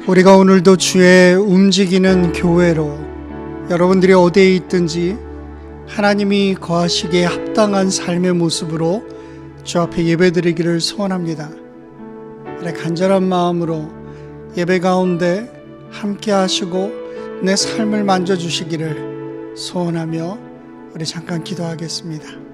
우리가 오늘도 주의 움직이는 교회로 여러분들이 어디에 있든지 하나님이 거하시기에 합당한 삶의 모습으로 주 앞에 예배드리기를 소원합니다. 그래, 간절한 마음으로 예배 가운데 함께 하시고 내 삶을 만져주시기를 소원하며 우리 잠깐 기도하겠습니다.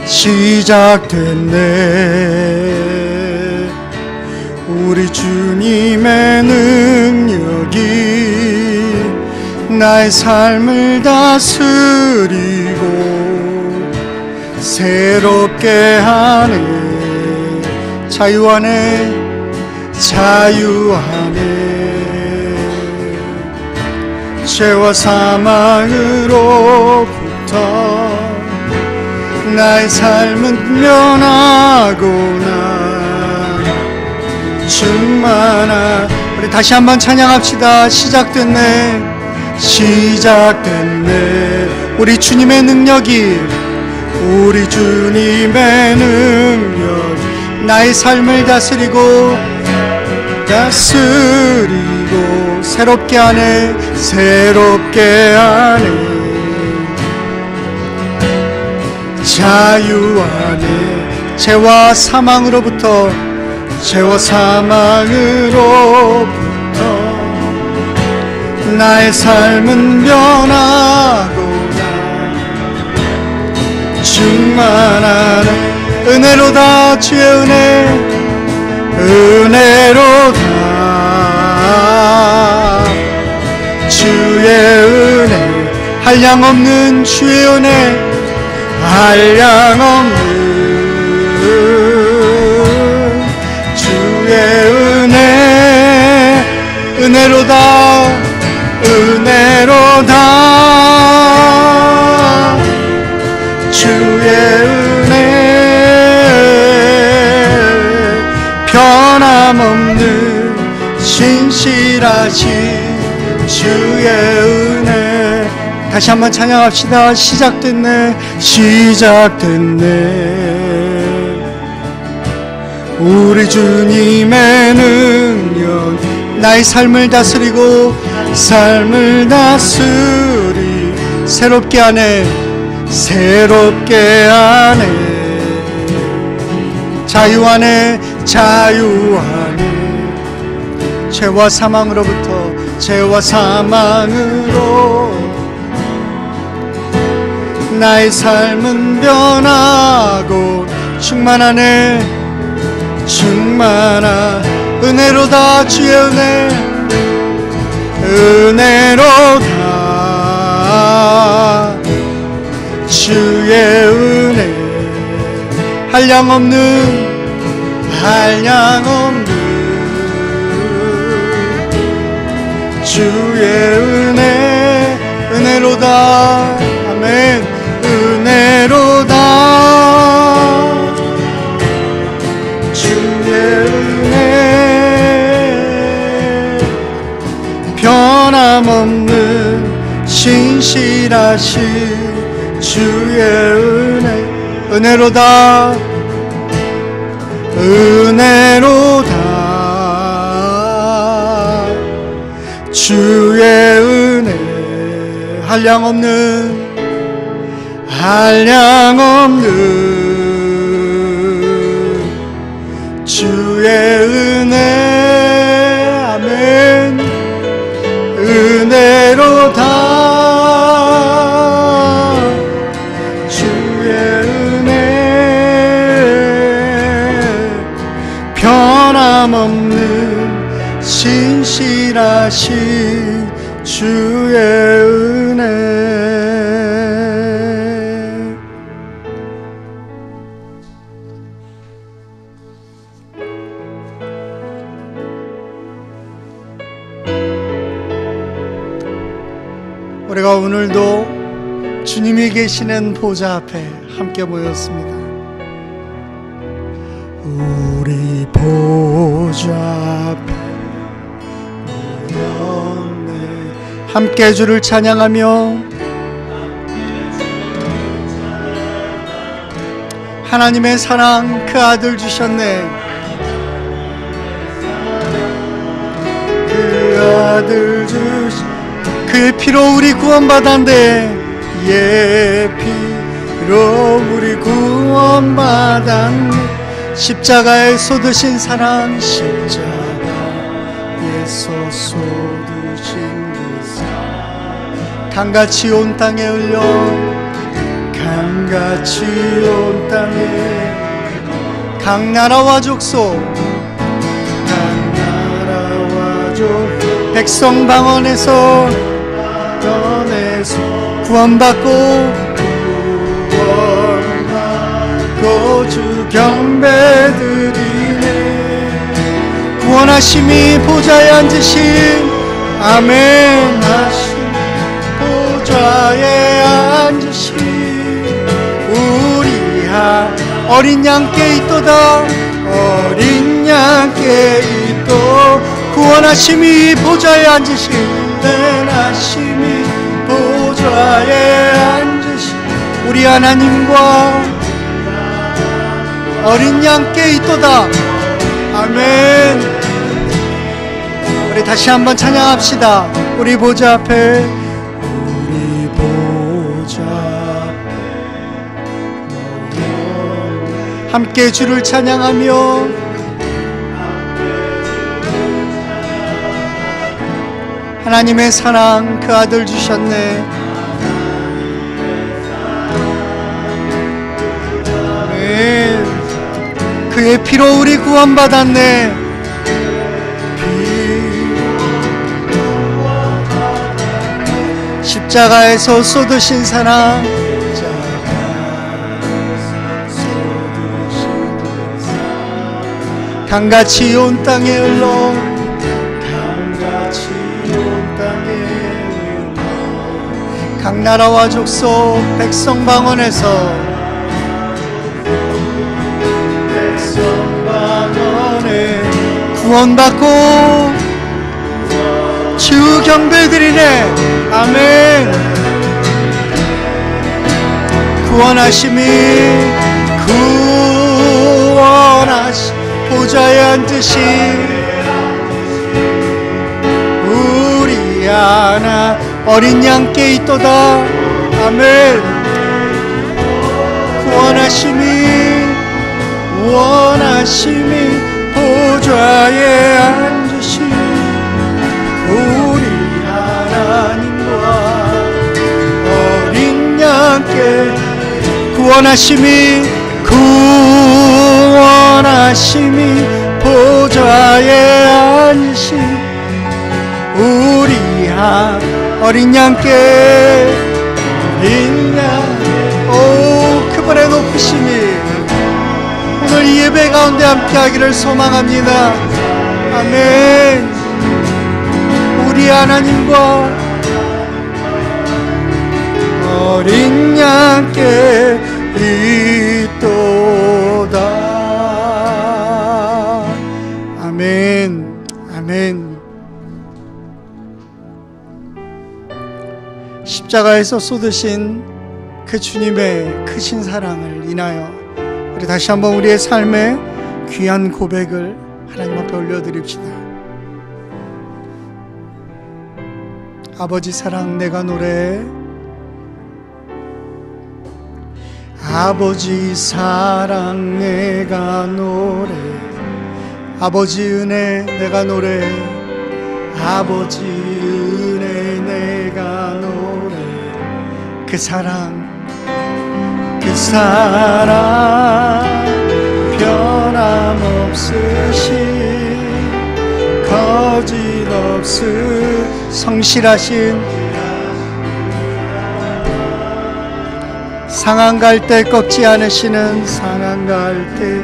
시작됐네 우리 주님의 능력이 나의 삶을 다스리고 새롭게 하네. 자유 안에 죄와 사망으로부터 나의 삶은 면하고나 충만한. 우리 다시 한번 찬양합시다. 시작됐네 우리 주님의 능력이 나의 삶을 다스리고 새롭게 하네. 자유 안에 죄와 사망으로부터 나의 삶은 변하고나 충만하네. 은혜로다 주의 은혜로다 주의 은혜 한량없는 주의 은혜 한량없는 주의 은혜로다 주의 은혜 변함없는 신실하신 주의 은혜. 다시 한번 찬양합시다. 시작됐네 우리 주님의 능력 나의 삶을 다스리고 새롭게 하네. 자유 안에 죄와 사망으로 나의 삶은 변하고 충만하네. 은혜로다 주의 은혜로다 주의 은혜 한량없는 주의 은혜로다. 아멘. 은혜로다 주의 은혜 변함없는 신실하신 주의 은혜로다 주의 은혜 한량없는 주의 은혜. 아멘. 은혜로다 주의 은혜 변함없는 신실하신 주의 은혜. 우리가 오늘도 주님이 계시는 보좌 앞에 함께 모였습니다. 우리 보좌 앞에 모였네. 함께 주를 찬양하며 하나님의 사랑 그 아들 주셨네. 그 아들 그의 피로 우리 구원받았네. 예, 피로 우리 구원받았네. 십자가에 쏟으신 사랑, 십자가에서 쏟으신 그 사랑 강같이 온 땅에 흘려, 강같이 온 땅에 각 나라와 족속, 각 나라와 족 백성 방언에서 구원받고 주 경배드리네. 구원하심이 보좌에 앉으신, 아멘 하심 보좌에 앉으신 우리 어린 양께 있도다. 어린 양께 있도 구원하심이 보좌에 앉으신, 구원하심이 보좌에 앉으신 우리 하나님과 어린 양께 있도다. 아멘. 우리 다시 한번 찬양합시다. 우리 보좌 앞에, 우리 보좌 앞에 함께 주를 찬양하며 하나님의 사랑 그 아들 주셨네. 아멘. 그의 피로 우리 구원받았네. 십자가에서 쏟으신 사랑, 강같이 온 땅에 흘러, 강같이 온 땅에 흘러 각 나라와 족속 백성 방언에서 구원받고 주 경배드리네. 아멘. 구원하심이 보좌에 앉으신 우리 하나 어린 양께 있도다. 아멘. 구원하심이 보좌에 앉으신 우리 하나님과 어린 양께 구원하심이 보좌에 앉으신 우리 어린 양께 오 그분의 높으심이 오늘 이 예배 가운데 함께하기를 소망합니다. 아멘. 우리 하나님과 어린 양께 있도다. 아멘. 아멘. 십자가에서 쏟으신 그 주님의 크신 사랑을 인하여 우리 다시 한번 우리의 삶의 귀한 고백을 하나님 앞에 올려드립시다. 아버지 사랑 내가 노래해. 아버지 사랑 내가 노래해. 아버지 은혜 내가 노래해. 아버지 은혜 내가 노래해. 그 사랑 변함없으신 거짓없으 성실하신 상한 갈 때 꺾지 않으시는 상한 갈 때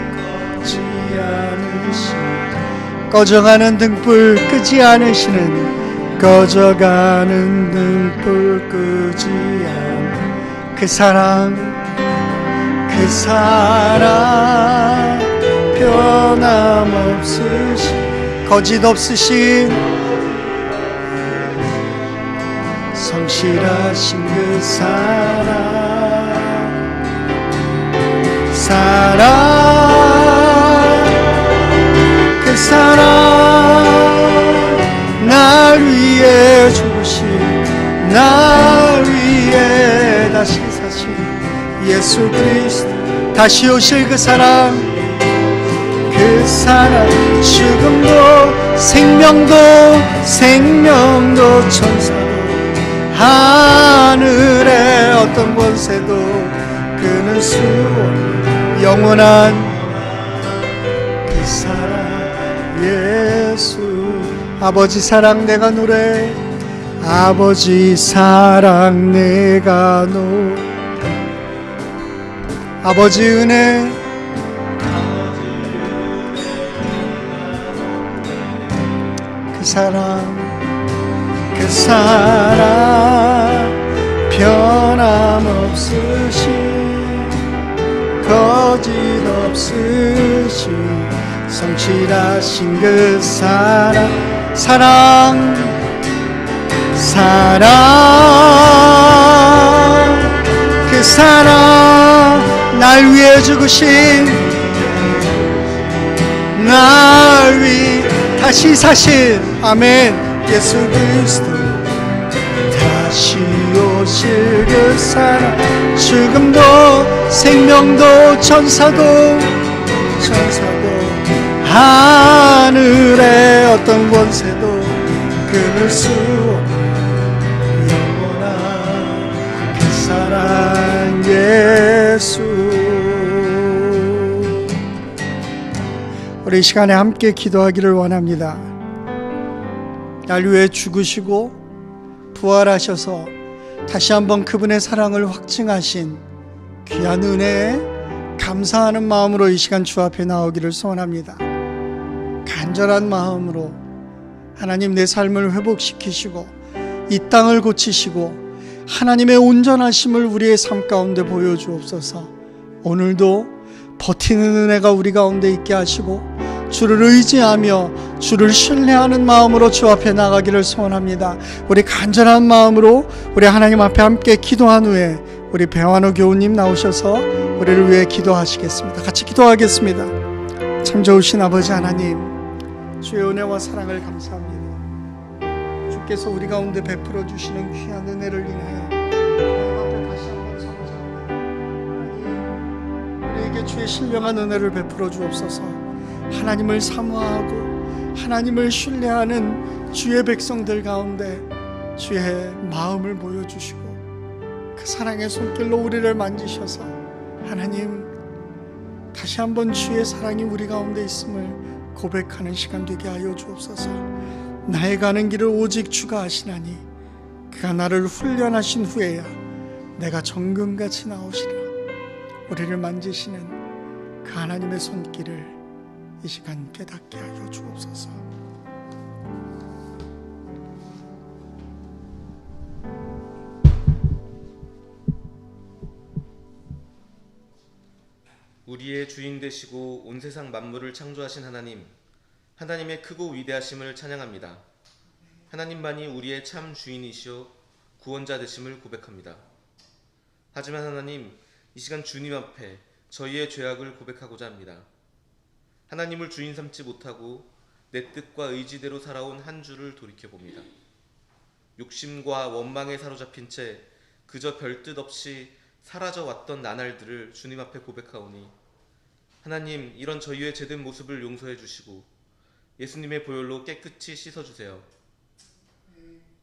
꺾지 않으시는 꺼져가는 등불 끄지 않으시는 꺼져가는 등불 끄지 않은 그 사랑 변함없으신 거짓 없으신 성실하신 그 그 사랑 날 위해 죽으신 날 위해 다시 사신 예수 그리스도 다시 오실 그 사랑 죽음도 생명도 천사도 하늘의 어떤 권세도 그는 수 없는 영원한 그 사랑 예수 아버지 사랑 내가 노래 아버지 사랑 내가 노래 아버지 은혜 그 사랑 변함없으신 거짓 없으신 성실하신 그 사랑 그 사랑 날 위해 죽으신 날 위해 다시 사신 아멘 예수 그리스도 다시 오실 그 사랑 죽음도 생명도 천사도 하늘의 어떤 권세도 끊을 수 없는 영원한 그 사랑 예수 우리 이 시간에 함께 기도하기를 원합니다. 날 위해 죽으시고 부활하셔서 다시 한번 그분의 사랑을 확증하신 귀한 은혜에 감사하는 마음으로 이 시간 주 앞에 나오기를 소원합니다. 간절한 마음으로 하나님 내 삶을 회복시키시고 이 땅을 고치시고 하나님의 온전하심을 우리의 삶 가운데 보여주옵소서. 오늘도 버티는 은혜가 우리 가운데 있게 하시고 주를 의지하며 주를 신뢰하는 마음으로 주 앞에 나가기를 소원합니다. 우리 간절한 마음으로 우리 하나님 앞에 함께 기도한 후에 우리 배환호 교우님 나오셔서 우리를 위해 기도하시겠습니다. 같이 기도하겠습니다. 참 좋으신 아버지 하나님, 주의 은혜와 사랑을 감사합니다. 주께서 우리 가운데 베풀어 주시는 귀한 은혜를 인하여 하나님 앞에 다시 한번 서고자 합니다. 하나님, 우리에게 주의 신령한 은혜를 베풀어 주옵소서. 하나님을 사모하고 하나님을 신뢰하는 주의 백성들 가운데 주의 마음을 보여주시고 그 사랑의 손길로 우리를 만지셔서 하나님 다시 한번 주의 사랑이 우리 가운데 있음을 고백하는 시간 되게 하여 주옵소서. 나의 가는 길을 오직 주가 아시나니 그가 나를 훈련하신 후에야 내가 정금같이 나오시라. 우리를 만지시는 그 하나님의 손길을 이 시간 깨닫게 하여 주옵소서. 우리의 주인 되시고 온 세상 만물을 창조하신 하나님, 하나님의 크고 위대하심을 찬양합니다. 하나님만이 우리의 참 주인이시오 구원자 되심을 고백합니다. 하지만 하나님, 이 시간 주님 앞에 저희의 죄악을 고백하고자 합니다. 하나님을 주인 삼지 못하고 내 뜻과 의지대로 살아온 한 주를 돌이켜봅니다. 욕심과 원망에 사로잡힌 채 그저 별뜻 없이 사라져 왔던 나날들을 주님 앞에 고백하오니 하나님, 이런 저희의 죄된 모습을 용서해 주시고 예수님의 보혈로 깨끗이 씻어주세요.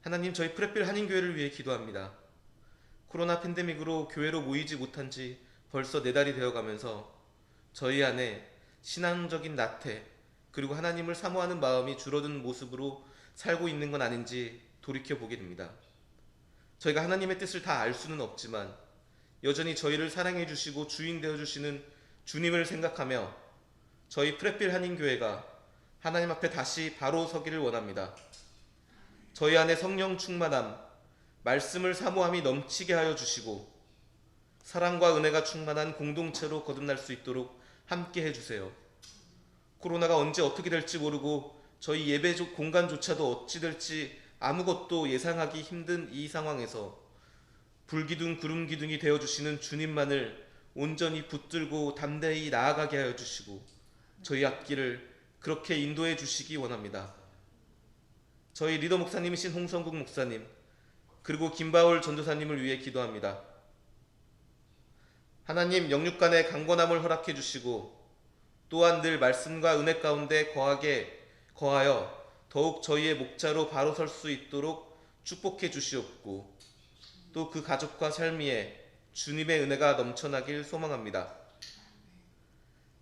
하나님, 저희 프레필 한인교회를 위해 기도합니다. 코로나 팬데믹으로 교회로 모이지 못한 지 벌써 4달이 되어가면서 저희 안에 신앙적인 나태 그리고 하나님을 사모하는 마음이 줄어든 모습으로 살고 있는 건 아닌지 돌이켜보게 됩니다. 저희가 하나님의 뜻을 다 알 수는 없지만 여전히 저희를 사랑해 주시고 주인 되어 주시는 주님을 생각하며 저희 프레필 한인교회가 하나님 앞에 다시 바로 서기를 원합니다. 저희 안에 성령 충만함, 말씀을 사모함이 넘치게 하여 주시고 사랑과 은혜가 충만한 공동체로 거듭날 수 있도록 함께 해주세요. 코로나가 언제 어떻게 될지 모르고 저희 예배 공간조차도 어찌 될지 아무것도 예상하기 힘든 이 상황에서 불기둥 구름기둥이 되어주시는 주님만을 온전히 붙들고 담대히 나아가게 하여 주시고 저희 앞길을 그렇게 인도해 주시기 원합니다. 저희 리더 목사님이신 홍성국 목사님 그리고 김바울 전도사님을 위해 기도합니다. 하나님 영육간의 강건함을 허락해 주시고 또한 늘 말씀과 은혜 가운데 거하여 더욱 저희의 목자로 바로 설 수 있도록 축복해 주시옵고 또 그 가족과 삶 위에 주님의 은혜가 넘쳐나길 소망합니다.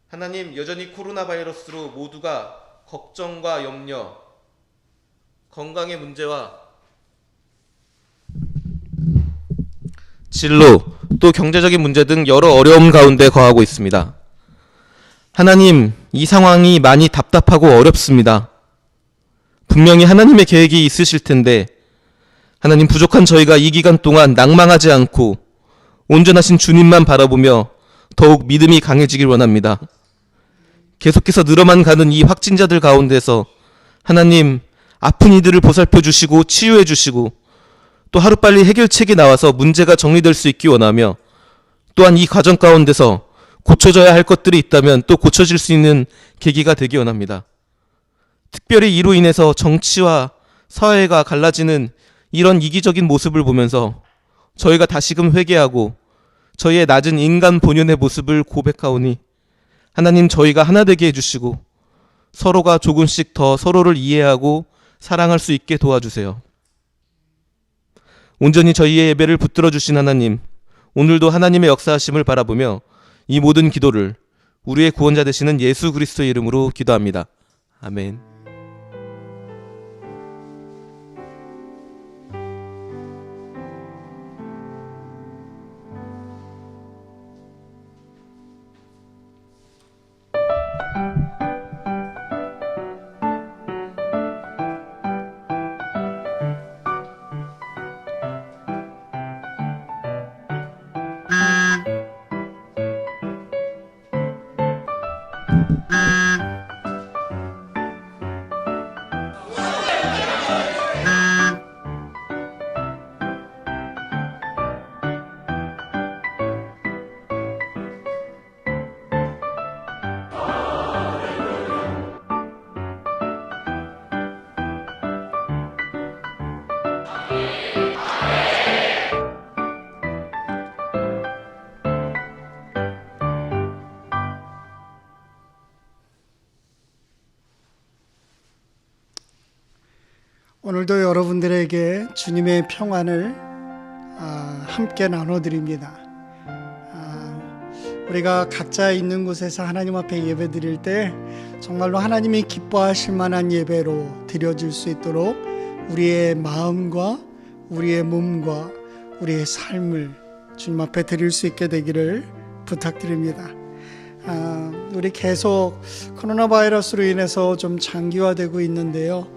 하나님 여전히 코로나 바이러스로 모두가 걱정과 염려, 건강의 문제와 진로, 또 경제적인 문제 등 여러 어려움 가운데 거하고 있습니다. 하나님, 이 상황이 많이 답답하고 어렵습니다. 분명히 하나님의 계획이 있으실 텐데 하나님 부족한 저희가 이 기간 동안 낭망하지 않고 온전하신 주님만 바라보며 더욱 믿음이 강해지길 원합니다. 계속해서 늘어만 가는 이 확진자들 가운데서 하나님 아픈 이들을 보살펴 주시고 치유해 주시고 또 하루빨리 해결책이 나와서 문제가 정리될 수 있기 원하며 또한 이 과정 가운데서 고쳐져야 할 것들이 있다면 또 고쳐질 수 있는 계기가 되기 원합니다. 특별히 이로 인해서 정치와 사회가 갈라지는 이런 이기적인 모습을 보면서 저희가 다시금 회개하고 저희의 낮은 인간 본연의 모습을 고백하오니 하나님 저희가 하나 되게 해주시고 서로가 조금씩 더 서로를 이해하고 사랑할 수 있게 도와주세요. 온전히 저희의 예배를 붙들어 주신 하나님, 오늘도 하나님의 역사하심을 바라보며 이 모든 기도를 우리의 구원자 되시는 예수 그리스도의 이름으로 기도합니다. 아멘. 오늘도 여러분들에게 주님의 평안을 함께 나눠드립니다. 우리가 각자 있는 곳에서 하나님 앞에 예배 드릴 때 정말로 하나님이 기뻐하실 만한 예배로 드려질 수 있도록 우리의 마음과 우리의 몸과 우리의 삶을 주님 앞에 드릴 수 있게 되기를 부탁드립니다. 우리 계속 코로나 바이러스로 인해서 좀 장기화되고 있는데요.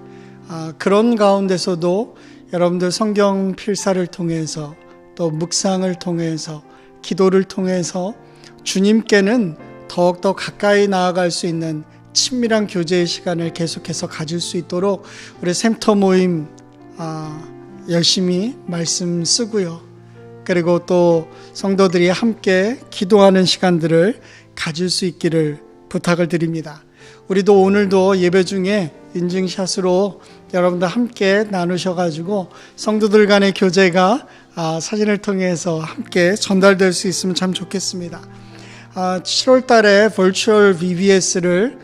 그런 가운데서도 여러분들 성경 필사를 통해서 또 묵상을 통해서 기도를 통해서 주님께는 더욱더 가까이 나아갈 수 있는 친밀한 교제의 시간을 계속해서 가질 수 있도록 우리 샘터 모임 열심히 말씀 쓰고요. 그리고 또 성도들이 함께 기도하는 시간들을 가질 수 있기를 부탁을 드립니다. 우리도 오늘도 예배 중에 인증샷으로 여러분들 함께 나누셔가지고 성도들 간의 교제가 사진을 통해서 함께 전달될 수 있으면 참 좋겠습니다. 7월 달에 버추얼 VBS를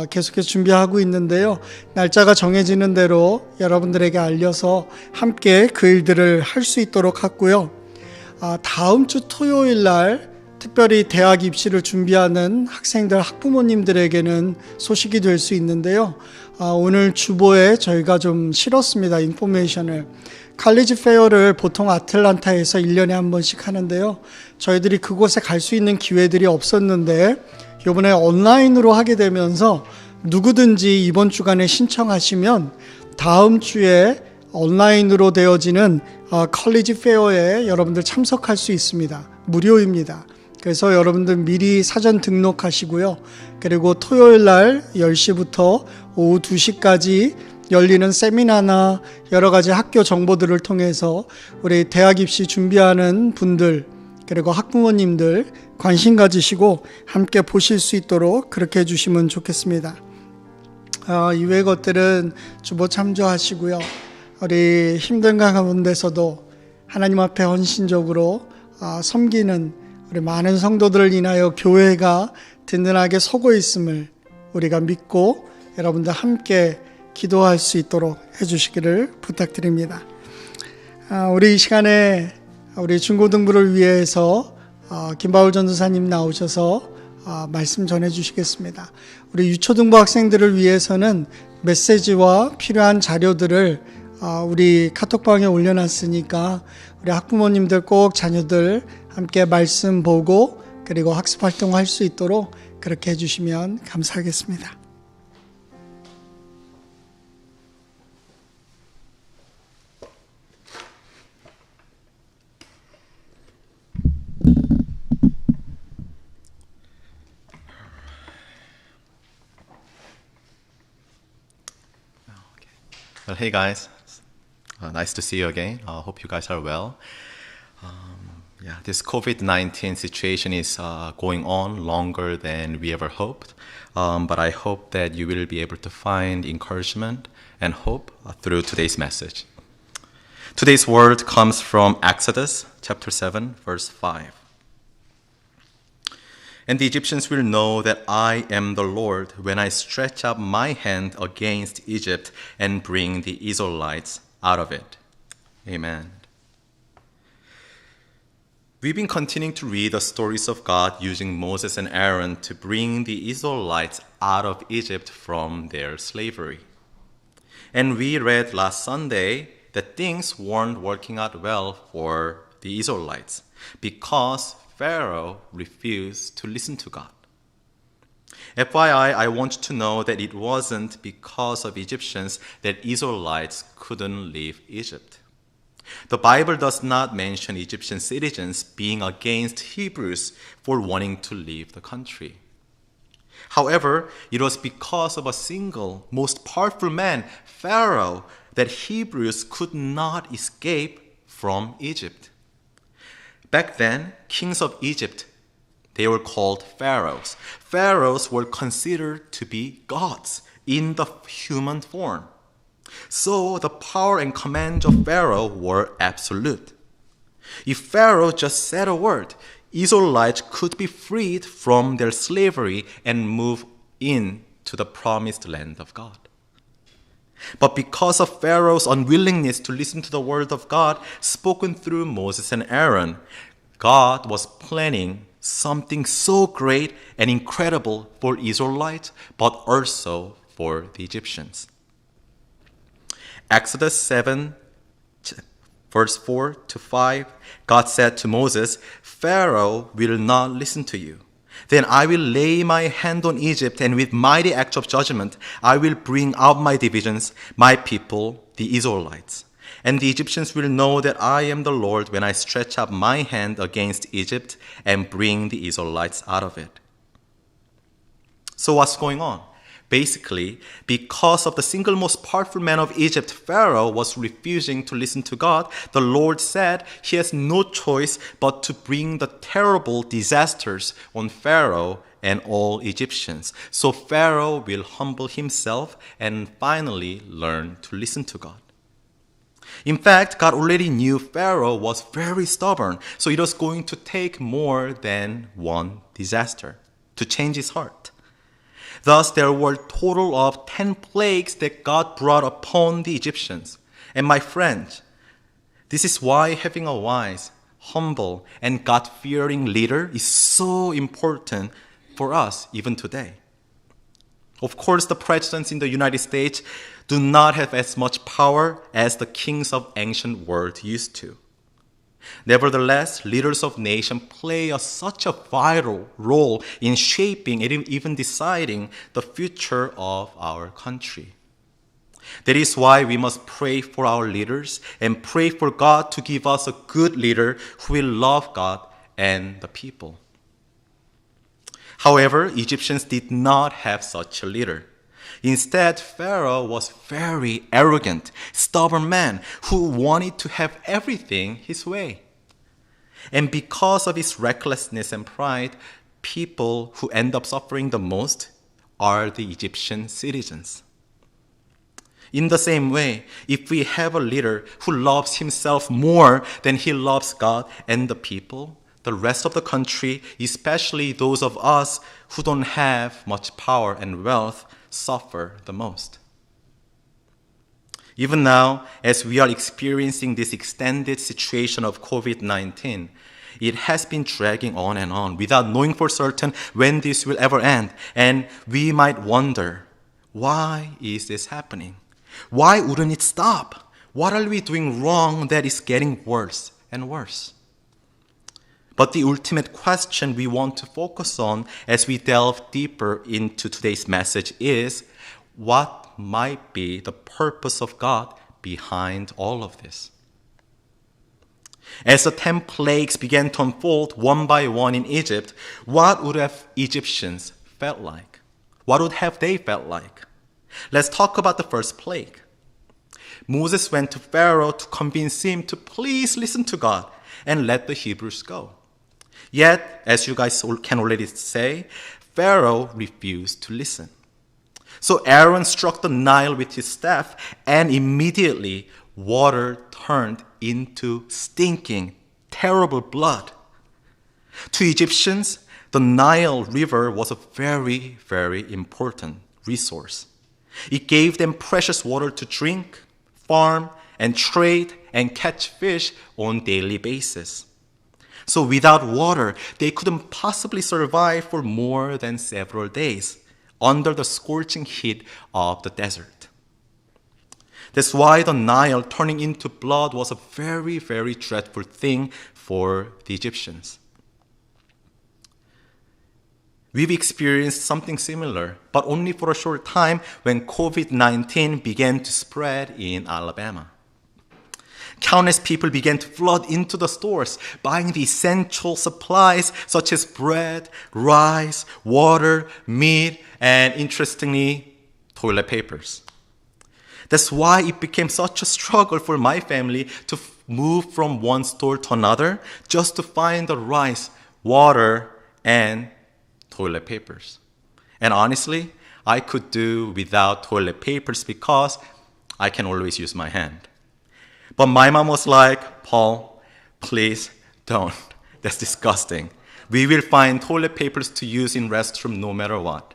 계속해서 준비하고 있는데요. 날짜가 정해지는 대로 여러분들에게 알려서 함께 그 일들을 할 수 있도록 하고요. 다음 주 토요일 날 특별히 대학 입시를 준비하는 학생들, 학부모님들에게는 소식이 될 수 있는데요. 오늘 주보에 저희가 좀 실었습니다. 인포메이션을. 칼리지 페어를 보통 아틀란타에서 1년에 한 번씩 하는데요. 저희들이 그곳에 갈 수 있는 기회들이 없었는데 이번에 온라인으로 하게 되면서 누구든지 이번 주간에 신청하시면 다음 주에 온라인으로 되어지는 컬리지 페어에 여러분들 참석할 수 있습니다. 무료입니다. 그래서 여러분들 미리 사전 등록하시고요. 그리고 토요일 날 10시부터 오후 2시까지 열리는 세미나나 여러 가지 학교 정보들을 통해서 우리 대학 입시 준비하는 분들 그리고 학부모님들 관심 가지시고 함께 보실 수 있도록 그렇게 해주시면 좋겠습니다. 이외의 것들은 주보 참조하시고요. 우리 힘든 가운데서도 하나님 앞에 헌신적으로 섬기는 우리 많은 성도들을 인하여 교회가 든든하게 서고 있음을 우리가 믿고 여러분들 함께 기도할 수 있도록 해주시기를 부탁드립니다. 우리 이 시간에 우리 중고등부를 위해서 김바울 전도사님 나오셔서 말씀 전해주시겠습니다. 우리 유초등부 학생들을 위해서는 메시지와 필요한 자료들을 우리 카톡방에 올려놨으니까 우리 학부모님들 꼭 자녀들 함께 말씀 보고 그리고 학습 활동할 수 있도록 그렇게 해주시면 감사하겠습니다. Well, hey guys, nice to see you again. Hope you guys are well. This COVID-19 situation is going on longer than we ever hoped, but I hope that you will be able to find encouragement and hope through today's message. Today's word comes from Exodus chapter 7, verse 5. And the Egyptians will know that I am the Lord when I stretch out my hand against Egypt and bring the Israelites out of it. Amen. We've been continuing to read the stories of God using Moses and Aaron to bring the Israelites out of Egypt from their slavery. And we read last Sunday that things weren't working out well for the Israelites because Pharaoh refused to listen to God. FYI, I want you to know that it wasn't because of Egyptians that Israelites couldn't leave Egypt. The Bible does not mention Egyptian citizens being against Hebrews for wanting to leave the country. However, it was because of a single, most powerful man, Pharaoh, that Hebrews could not escape from Egypt. Back then, kings of Egypt, they were called pharaohs. Pharaohs were considered to be gods in the human form. So the power and command of Pharaoh were absolute. If Pharaoh just said a word, Israelites could be freed from their slavery and move into the promised land of God. But because of Pharaoh's unwillingness to listen to the word of God spoken through Moses and Aaron, God was planning something so great and incredible for Israelites, but also for the Egyptians. Exodus 7, verse 4 to 5, God said to Moses, Pharaoh will not listen to you. Then I will lay my hand on Egypt, and with mighty acts of judgment, I will bring out my divisions, my people, the Israelites. And the Egyptians will know that I am the Lord when I stretch out my hand against Egypt and bring the Israelites out of it. So what's going on? Basically, because of the single most powerful man of Egypt, Pharaoh was refusing to listen to God, the Lord said he has no choice but to bring the terrible disasters on Pharaoh and all Egyptians. So Pharaoh will humble himself and finally learn to listen to God. In fact, God already knew Pharaoh was very stubborn, so it was going to take more than one disaster to change his heart. Thus, there were a total of 10 plagues that God brought upon the Egyptians. And my friends, this is why having a wise, humble, and God-fearing leader is so important for us even today. Of course, the presidents in the United States do not have as much power as the kings of ancient world used to. Nevertheless, leaders of nations play such a vital role in shaping and even deciding the future of our country. That is why we must pray for our leaders and pray for God to give us a good leader who will love God and the people. However, Egyptians did not have such a leader. Instead, Pharaoh was very arrogant, stubborn man who wanted to have everything his way. And because of his recklessness and pride, people who end up suffering the most are the Egyptian citizens. In the same way, if we have a leader who loves himself more than he loves God and the people, the rest of the country, especially those of us who don't have much power and wealth, suffer the most. Even now, as we are experiencing this extended situation of COVID-19, it has been dragging on and on without knowing for certain when this will ever end. And we might wonder, why is this happening? Why wouldn't it stop? What are we doing wrong that is getting worse and worse? But the ultimate question we want to focus on as we delve deeper into today's message is, what might be the purpose of God behind all of this? As the 10 plagues began to unfold one by one in Egypt, what would have Egyptians felt like? What would have they felt like? Let's talk about the first plague. Moses went to Pharaoh to convince him to please listen to God and let the Hebrews go. Yet, as you guys can already say, Pharaoh refused to listen. So Aaron struck the Nile with his staff, and immediately water turned into stinking, terrible blood. To Egyptians, the Nile River was a very, very important resource. It gave them precious water to drink, farm, and trade and catch fish on a daily basis. So without water, they couldn't possibly survive for more than several days under the scorching heat of the desert. That's why the Nile turning into blood was a very, very dreadful thing for the Egyptians. We've experienced something similar, but only for a short time when COVID-19 began to spread in Alabama. Countless people began to flood into the stores, buying the essential supplies such as bread, rice, water, meat, and interestingly, toilet papers. That's why it became such a struggle for my family to move from one store to another just to find the rice, water, and toilet papers. And honestly, I could do without toilet papers because I can always use my hand. But my mom was like, Paul, please don't. That's disgusting. We will find toilet papers to use in restroom no matter what.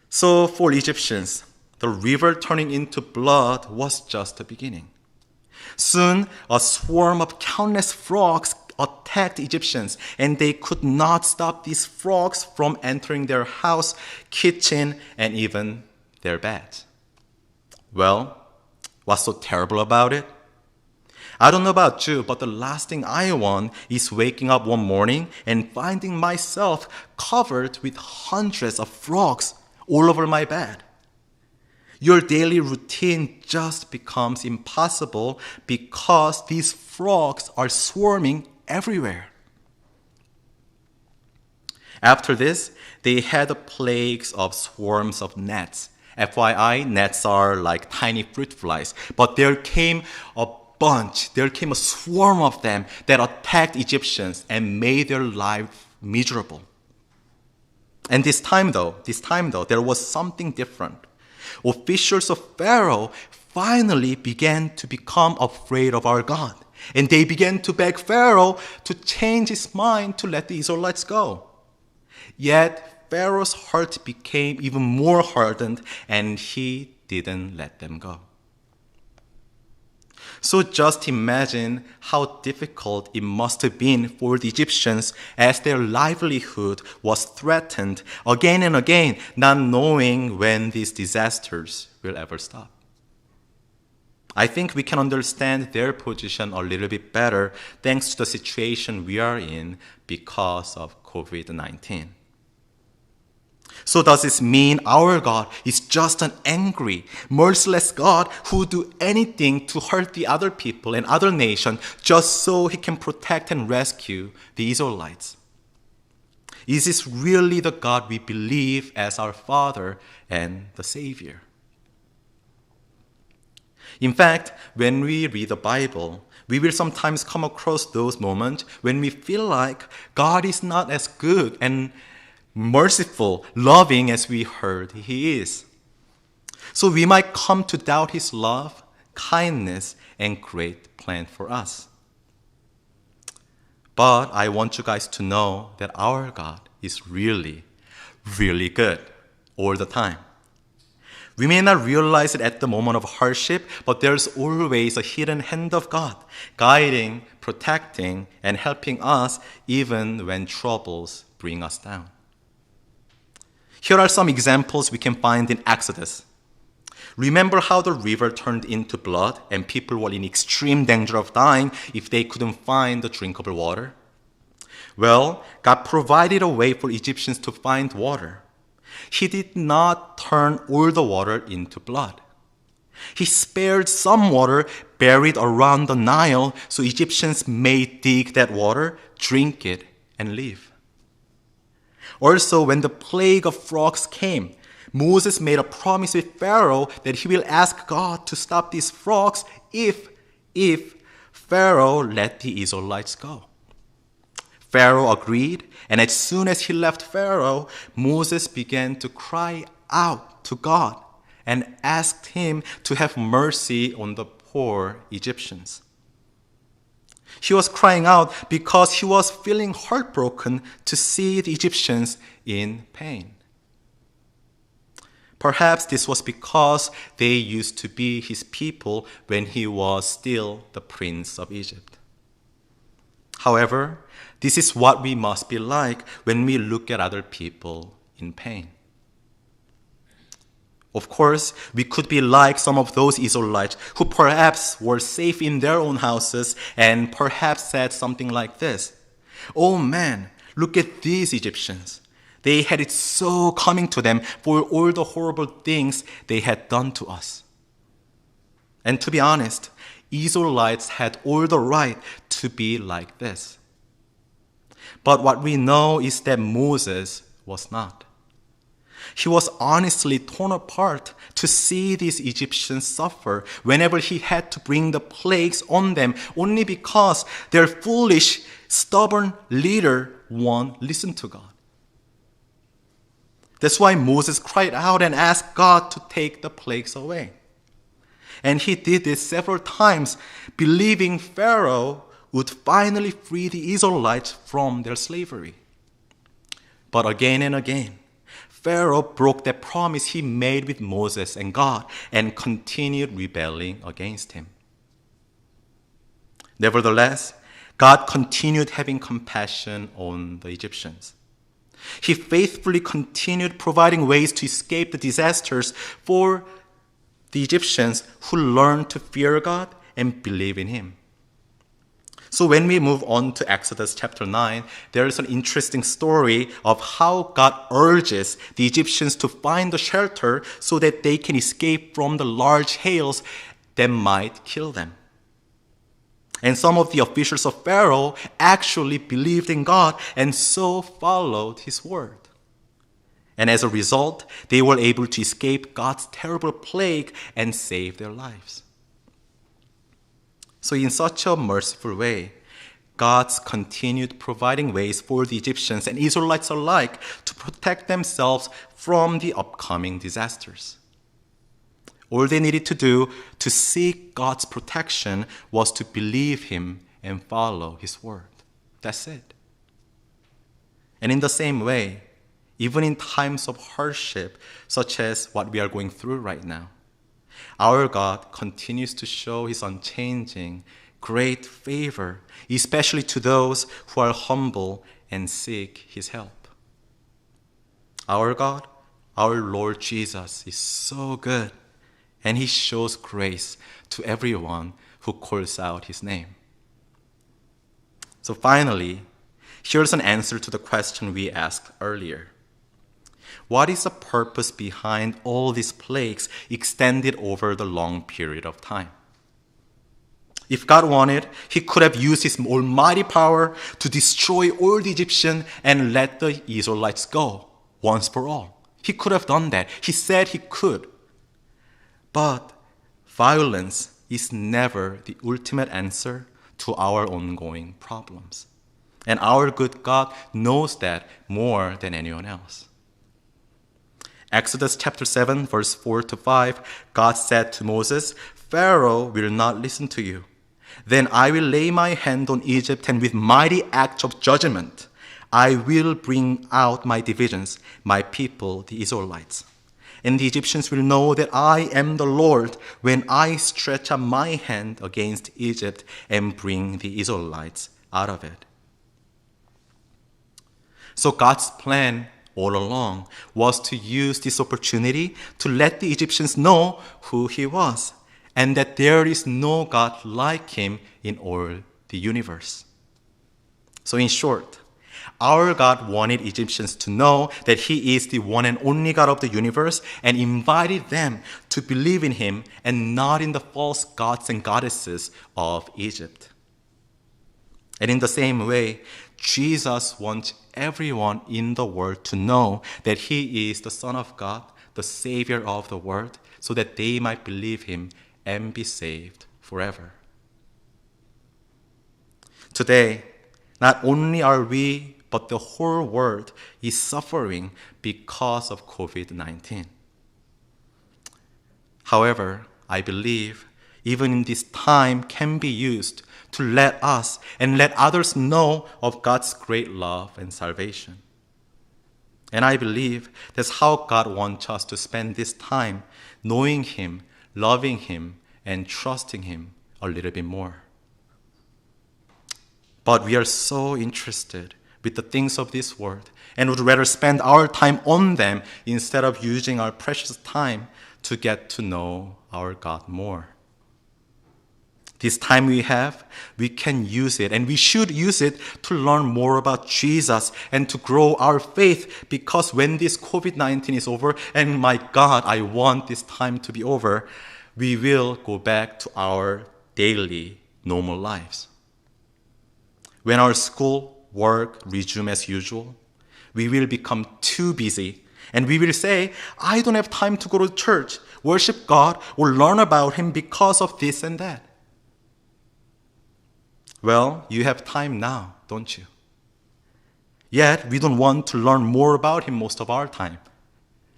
So for Egyptians, the river turning into blood was just the beginning. Soon, a swarm of countless frogs attacked Egyptians, and they could not stop these frogs from entering their house, kitchen, and even their beds. Well, what's so terrible about it? I don't know about you, but the last thing I want is waking up one morning and finding myself covered with hundreds of frogs all over my bed. Your daily routine just becomes impossible because these frogs are swarming everywhere. After this, they had the plagues of swarms of gnats. FYI, gnats are like tiny fruit flies, but there came a swarm of them that attacked Egyptians and made their life miserable. And this time though, there was something different. Officials of Pharaoh finally began to become afraid of our God, and they began to beg Pharaoh to change his mind to let the Israelites go. Yet Pharaoh's heart became even more hardened, and he didn't let them go. So just imagine how difficult it must have been for the Egyptians as their livelihood was threatened again and again, not knowing when these disasters will ever stop. I think we can understand their position a little bit better thanks to the situation we are in because of COVID-19. So does this mean our God is just an angry, merciless God who will do anything to hurt the other people and other nations just so he can protect and rescue the Israelites? Is this really the God we believe as our Father and the Savior? In fact, when we read the Bible, we will sometimes come across those moments when we feel like God is not as good and merciful, loving as we heard he is. So we might come to doubt his love, kindness, and great plan for us. But I want you guys to know that our God is really, really good all the time. We may not realize it at the moment of hardship, but there's always a hidden hand of God, guiding, protecting, and helping us even when troubles bring us down. Here are some examples we can find in Exodus. Remember how the river turned into blood and people were in extreme danger of dying if they couldn't find the drinkable water? Well, God provided a way for Egyptians to find water. He did not turn all the water into blood. He spared some water buried around the Nile so Egyptians may dig that water, drink it, and live. Also, when the plague of frogs came, Moses made a promise with Pharaoh that he will ask God to stop these frogs if Pharaoh let the Israelites go. Pharaoh agreed, and as soon as he left Pharaoh, Moses began to cry out to God and asked him to have mercy on the poor Egyptians. He was crying out because he was feeling heartbroken to see the Egyptians in pain. Perhaps this was because they used to be his people when he was still the prince of Egypt. However, this is what we must be like when we look at other people in pain. Of course, we could be like some of those Israelites who perhaps were safe in their own houses and perhaps said something like this: "Oh man, look at these Egyptians. They had it so coming to them for all the horrible things they had done to us." And to be honest, Israelites had all the right to be like this. But what we know is that Moses was not. He was honestly torn apart to see these Egyptians suffer whenever he had to bring the plagues on them only because their foolish, stubborn leader won't listen to God. That's why Moses cried out and asked God to take the plagues away. And he did this several times, believing Pharaoh would finally free the Israelites from their slavery. But again and again, Pharaoh broke that promise he made with Moses and God and continued rebelling against him. Nevertheless, God continued having compassion on the Egyptians. He faithfully continued providing ways to escape the disasters for the Egyptians who learned to fear God and believe in him. So when we move on to Exodus chapter 9, there is an interesting story of how God urges the Egyptians to find a shelter so that they can escape from the large hails that might kill them. And some of the officials of Pharaoh actually believed in God and so followed his word. And as a result, they were able to escape God's terrible plague and save their lives. So in such a merciful way, God continued providing ways for the Egyptians and Israelites alike to protect themselves from the upcoming disasters. All they needed to do to seek God's protection was to believe him and follow his word. That's it. And in the same way, even in times of hardship, such as what we are going through right now, our God continues to show his unchanging, great favor, especially to those who are humble and seek his help. Our God, our Lord Jesus, is so good, and he shows grace to everyone who calls out his name. So finally, here's an answer to the question we asked earlier. What is the purpose behind all these plagues extended over the long period of time? If God wanted, he could have used his almighty power to destroy all the Egyptians and let the Israelites go once for all. He could have done that. He said he could. But violence is never the ultimate answer to our ongoing problems. And our good God knows that more than anyone else. Exodus chapter 7, verse 4 to 5, God said to Moses, Pharaoh will not listen to you. Then I will lay my hand on Egypt, and with mighty acts of judgment, I will bring out my divisions, my people, the Israelites. And the Egyptians will know that I am the Lord when I stretch out my hand against Egypt and bring the Israelites out of it. So God's plan all along was to use this opportunity to let the Egyptians know who he was and that there is no God like him in all the universe. So in short, our God wanted Egyptians to know that he is the one and only God of the universe and invited them to believe in him and not in the false gods and goddesses of Egypt. And in the same way, Jesus wants everyone in the world to know that he is the Son of God, the Savior of the world, so that they might believe him and be saved forever. Today, not only are we, but the whole world is suffering because of COVID-19. However, I believe even in this time can be used to let us and let others know of God's great love and salvation. And I believe that's how God wants us to spend this time, knowing him, loving him, and trusting him a little bit more. But we are so interested with the things of this world and would rather spend our time on them instead of using our precious time to get to know our God more. This time we have, we can use it, and we should use it to learn more about Jesus and to grow our faith, because when this COVID-19 is over, and my God, I want this time to be over, we will go back to our daily normal lives. When our school, work resume as usual, we will become too busy and we will say, I don't have time to go to church, worship God, or learn about him because of this and that. Well, you have time now, don't you? Yet, we don't want to learn more about him most of our time.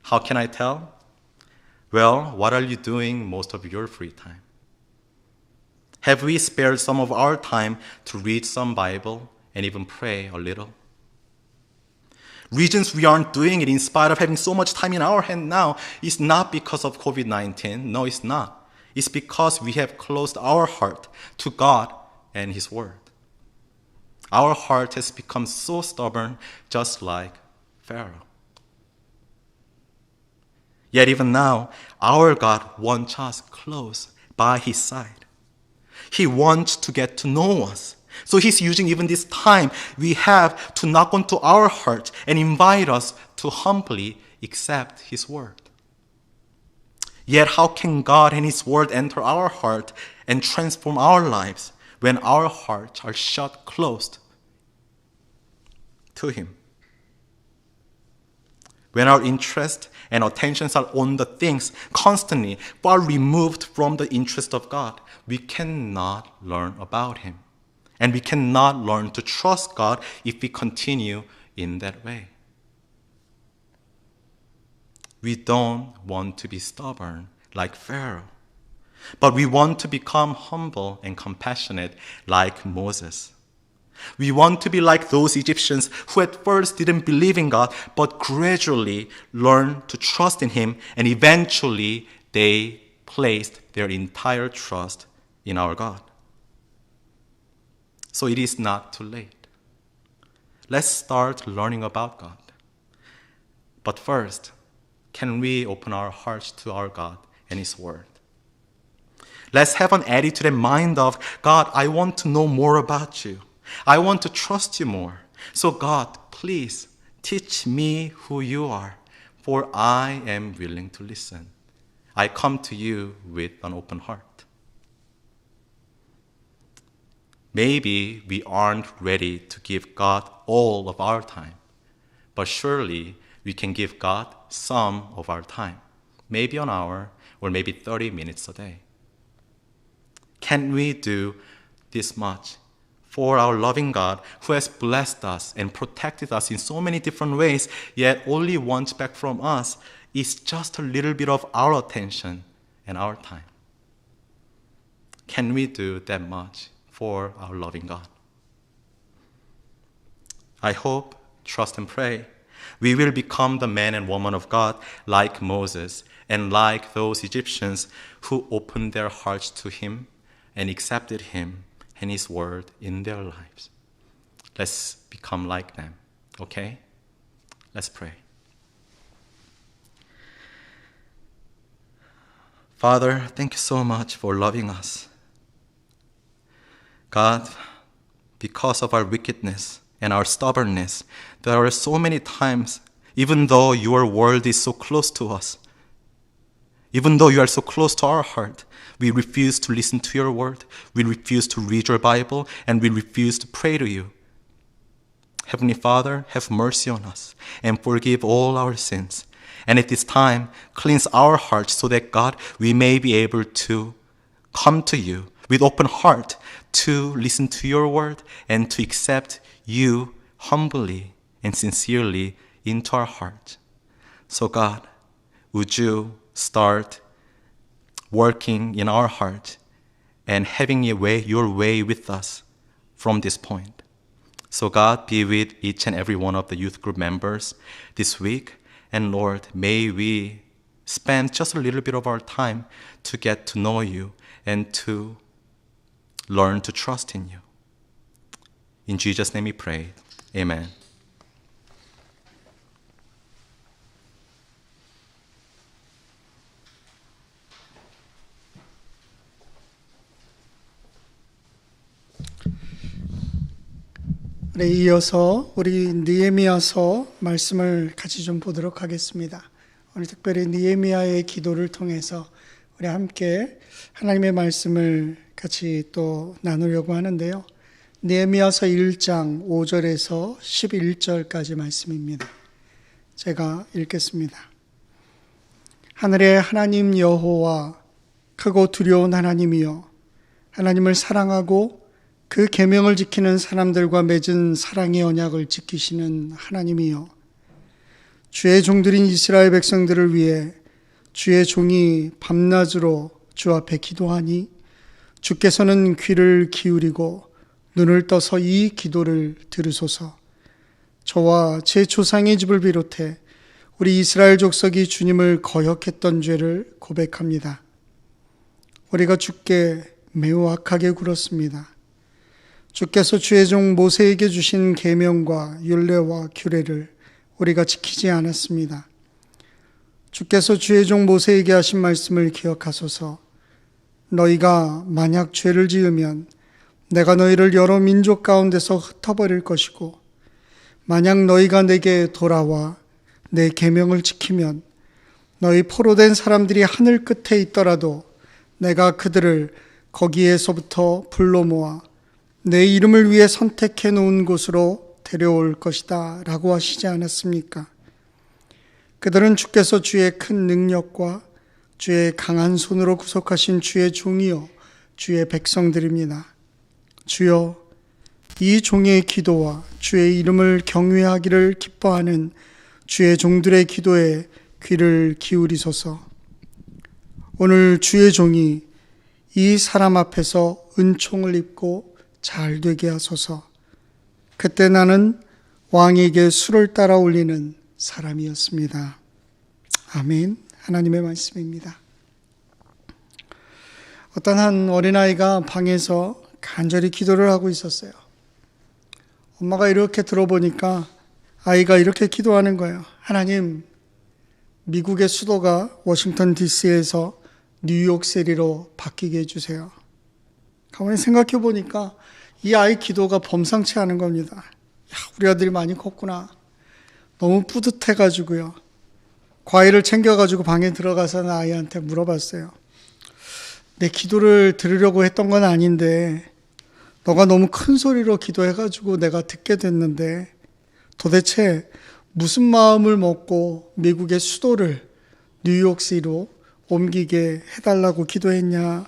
How can I tell? Well, what are you doing most of your free time? Have we spared some of our time to read some Bible and even pray a little? Reasons we aren't doing it in spite of having so much time in our hand now is not because of COVID-19. No, it's not. It's because we have closed our heart to God and his word. Our heart has become so stubborn, just like Pharaoh. Yet even now, our God wants us close by his side. He wants to get to know us. So he's using even this time we have to knock onto our heart and invite us to humbly accept his word. Yet how can God and his word enter our heart and transform our lives when our hearts are shut closed to him? When our interest and attentions are on the things constantly far removed from the interest of God, we cannot learn about him. And we cannot learn to trust God if we continue in that way. We don't want to be stubborn like Pharaoh, but we want to become humble and compassionate like Moses. We want to be like those Egyptians who at first didn't believe in God, but gradually learned to trust in him, and eventually they placed their entire trust in our God. So it is not too late. Let's start learning about God. But first, can we open our hearts to our God and his word? Let's have an attitude and mind of, God, I want to know more about you. I want to trust you more. So God, please teach me who you are, for I am willing to listen. I come to you with an open heart. Maybe we aren't ready to give God all of our time, but surely we can give God some of our time, maybe an hour or maybe 30 minutes a day. Can we do this much for our loving God who has blessed us and protected us in so many different ways, yet only wants back from us is just a little bit of our attention and our time? Can we do that much for our loving God? I hope, trust, and pray we will become the men and women of God like Moses and like those Egyptians who opened their hearts to him and accepted him and his word in their lives. Let's become like them, okay? Let's pray. Father, thank you so much for loving us. God, because of our wickedness and our stubbornness, there are so many times, even though your word is so close to us, even though you are so close to our heart, we refuse to listen to your word, we refuse to read your Bible, and we refuse to pray to you. Heavenly Father, have mercy on us and forgive all our sins. And at this time, cleanse our hearts so that, God, we may be able to come to you with open heart to listen to your word and to accept you humbly and sincerely into our heart. So God, would you start working in our heart and having your way with us from this point. So God, be with each and every one of the youth group members this week. And Lord, may we spend just a little bit of our time to get to know you and to learn to trust in you. In Jesus' name we pray. Amen. 네, 이어서 우리 느헤미야서 말씀을 같이 좀 보도록 하겠습니다. 오늘 특별히 느헤미야의 기도를 통해서 우리 함께 하나님의 말씀을 같이 또 나누려고 하는데요. 느헤미야서 1장 5절에서 11절까지 말씀입니다. 제가 읽겠습니다. 하늘의 하나님 여호와, 크고 두려운 하나님이여, 하나님을 사랑하고 그 계명을 지키는 사람들과 맺은 사랑의 언약을 지키시는 하나님이여, 주의 종들인 이스라엘 백성들을 위해 주의 종이 밤낮으로 주 앞에 기도하니 주께서는 귀를 기울이고 눈을 떠서 이 기도를 들으소서. 저와 제 조상의 집을 비롯해 우리 이스라엘 족속이 주님을 거역했던 죄를 고백합니다. 우리가 주께 매우 악하게 굴었습니다. 주께서 주의 종 모세에게 주신 계명과 율례와 규례를 우리가 지키지 않았습니다. 주께서 주의 종 모세에게 하신 말씀을 기억하소서. 너희가 만약 죄를 지으면 내가 너희를 여러 민족 가운데서 흩어버릴 것이고, 만약 너희가 내게 돌아와 내 계명을 지키면 너희 포로된 사람들이 하늘 끝에 있더라도 내가 그들을 거기에서부터 불러 모아 내 이름을 위해 선택해 놓은 곳으로 데려올 것이다 라고 하시지 않았습니까? 그들은 주께서 주의 큰 능력과 주의 강한 손으로 구속하신 주의 종이요 주의 백성들입니다. 주여, 이 종의 기도와 주의 이름을 경외하기를 기뻐하는 주의 종들의 기도에 귀를 기울이소서. 오늘 주의 종이 이 사람 앞에서 은총을 입고 잘 되게 하소서. 그때 나는 왕에게 술을 따라 올리는 사람이었습니다. 아멘. 하나님의 말씀입니다. 어떤 한 어린아이가 방에서 간절히 기도를 하고 있었어요. 엄마가 이렇게 들어보니까 아이가 이렇게 기도하는 거예요. 하나님, 미국의 수도가 워싱턴 DC에서 뉴욕시리로 바뀌게 해주세요. 가만히 생각해 보니까 이 아이 기도가 범상치 않은 겁니다. 야, 우리 아들이 많이 컸구나. 너무 뿌듯해가지고요. 과일을 챙겨가지고 방에 들어가서 아이한테 물어봤어요. 내 기도를 들으려고 했던 건 아닌데 너가 너무 큰 소리로 기도해가지고 내가 듣게 됐는데 도대체 무슨 마음을 먹고 미국의 수도를 뉴욕시로 옮기게 해달라고 기도했냐.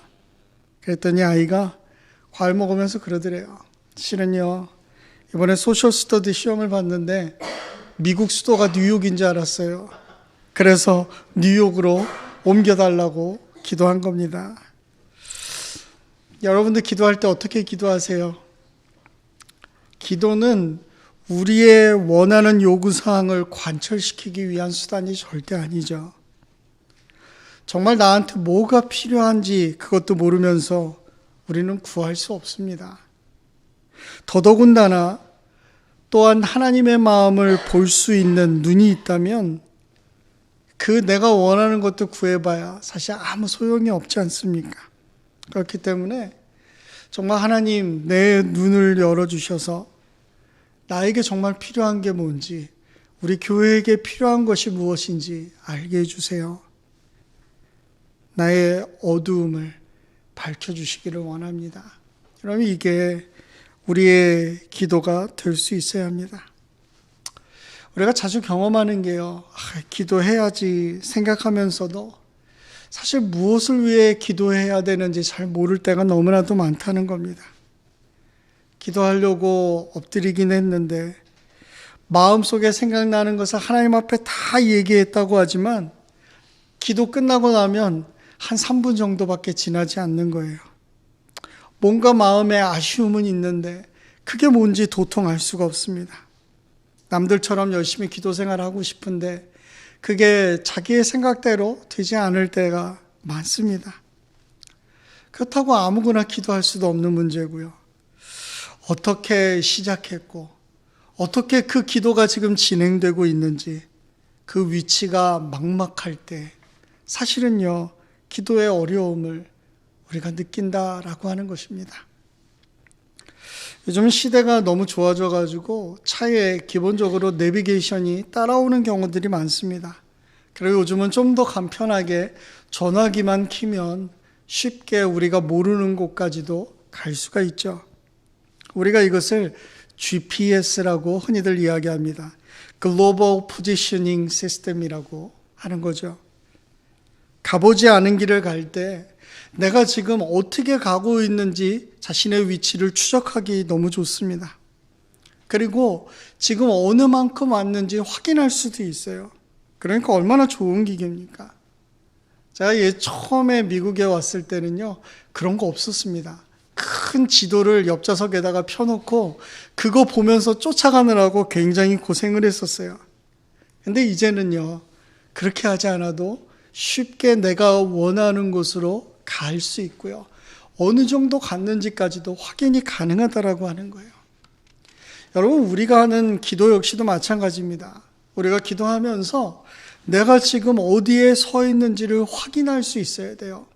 그랬더니 아이가 과일 먹으면서 그러더래요. 실은요, 이번에 소셜 스터디 시험을 봤는데 미국 수도가 뉴욕인 줄 알았어요. 그래서 뉴욕으로 옮겨달라고 기도한 겁니다. 여러분들 기도할 때 어떻게 기도하세요? 기도는 우리의 원하는 요구사항을 관철시키기 위한 수단이 절대 아니죠. 정말 나한테 뭐가 필요한지 그것도 모르면서 우리는 구할 수 없습니다. 더더군다나 또한 하나님의 마음을 볼 수 있는 눈이 있다면 그 내가 원하는 것도 구해봐야 사실 아무 소용이 없지 않습니까? 그렇기 때문에 정말 하나님 내 눈을 열어주셔서 나에게 정말 필요한 게 뭔지, 우리 교회에게 필요한 것이 무엇인지 알게 해주세요. 나의 어두움을 밝혀주시기를 원합니다. 그러면 이게 우리의 기도가 될 수 있어야 합니다. 우리가 자주 경험하는 게요, 기도해야지 생각하면서도 사실 무엇을 위해 기도해야 되는지 잘 모를 때가 너무나도 많다는 겁니다. 기도하려고 엎드리긴 했는데 마음속에 생각나는 것을 하나님 앞에 다 얘기했다고 하지만 기도 끝나고 나면 한 3분 정도밖에 지나지 않는 거예요. 뭔가 마음에 아쉬움은 있는데 그게 뭔지 도통 알 수가 없습니다. 남들처럼 열심히 기도 생활하고 싶은데 그게 자기의 생각대로 되지 않을 때가 많습니다. 그렇다고 아무거나 기도할 수도 없는 문제고요. 어떻게 시작했고 어떻게 그 기도가 지금 진행되고 있는지 그 위치가 막막할 때 사실은요, 기도의 어려움을 우리가 느낀다라고 하는 것입니다. 요즘 시대가 너무 좋아져가지고 차에 기본적으로 내비게이션이 따라오는 경우들이 많습니다. 그리고 요즘은 좀 더 간편하게 전화기만 키면 쉽게 우리가 모르는 곳까지도 갈 수가 있죠. 우리가 이것을 GPS라고 흔히들 이야기합니다. Global Positioning System이라고 하는 거죠. 가보지 않은 길을 갈 때 내가 지금 어떻게 가고 있는지 자신의 위치를 추적하기 너무 좋습니다. 그리고 지금 어느 만큼 왔는지 확인할 수도 있어요. 그러니까 얼마나 좋은 기계입니까? 제가 처음에 미국에 왔을 때는요, 그런 거 없었습니다. 큰 지도를 옆좌석에다가 펴놓고 그거 보면서 쫓아가느라고 굉장히 고생을 했었어요. 근데 이제는요, 그렇게 하지 않아도 쉽게 내가 원하는 곳으로 갈 수 있고요. 어느 정도 갔는지까지도 확인이 가능하다라고 하는 거예요. 여러분, 우리가 하는 기도 역시도 마찬가지입니다. 우리가 기도하면서 내가 지금 어디에 서 있는지를 확인할 수 있어야 돼요.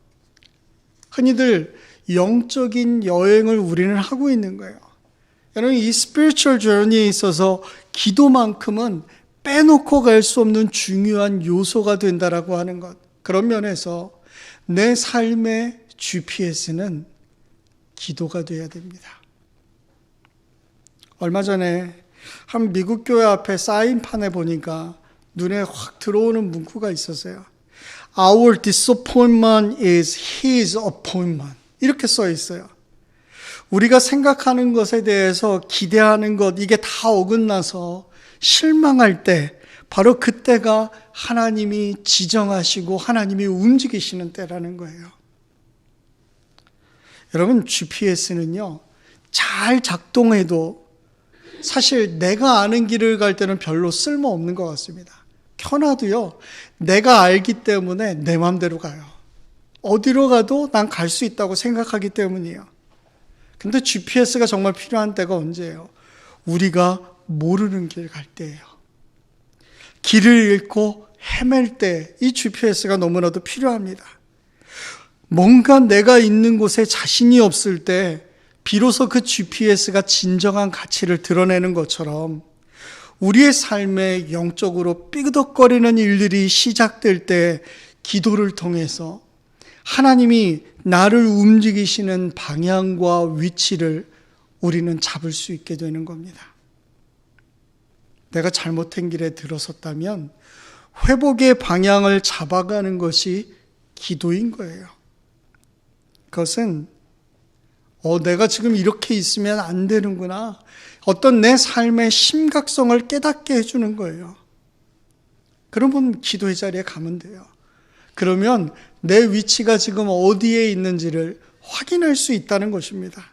흔히들 영적인 여행을 우리는 하고 있는 거예요. 여러분, 이 spiritual journey에 있어서 기도만큼은 빼놓고 갈 수 없는 중요한 요소가 된다라고 하는 것. 그런 면에서 내 삶의 GPS는 기도가 되어야 됩니다. 얼마 전에 한 미국 교회 앞에 사인판에 보니까 눈에 확 들어오는 문구가 있었어요. Our disappointment is His appointment. 이렇게 써 있어요. 우리가 생각하는 것에 대해서 기대하는 것, 이게 다 어긋나서 실망할 때 바로 그때가 하나님이 지정하시고 하나님이 움직이시는 때라는 거예요. 여러분, GPS는요, 잘 작동해도 사실 내가 아는 길을 갈 때는 별로 쓸모없는 것 같습니다. 켜놔도요, 내가 알기 때문에 내 마음대로 가요. 어디로 가도 난 갈 수 있다고 생각하기 때문이에요. 근데 GPS가 정말 필요한 때가 언제예요? 우리가 모르는 길 갈 때예요. 길을 잃고 헤맬 때 이 GPS가 너무나도 필요합니다. 뭔가 내가 있는 곳에 자신이 없을 때 비로소 그 GPS가 진정한 가치를 드러내는 것처럼 우리의 삶에 영적으로 삐그덕거리는 일들이 시작될 때 기도를 통해서 하나님이 나를 움직이시는 방향과 위치를 우리는 잡을 수 있게 되는 겁니다. 내가 잘못된 길에 들어섰다면 회복의 방향을 잡아가는 것이 기도인 거예요. 그것은 내가 지금 이렇게 있으면 안 되는구나. 어떤 내 삶의 심각성을 깨닫게 해주는 거예요. 그러면 기도의 자리에 가면 돼요. 그러면 내 위치가 지금 어디에 있는지를 확인할 수 있다는 것입니다.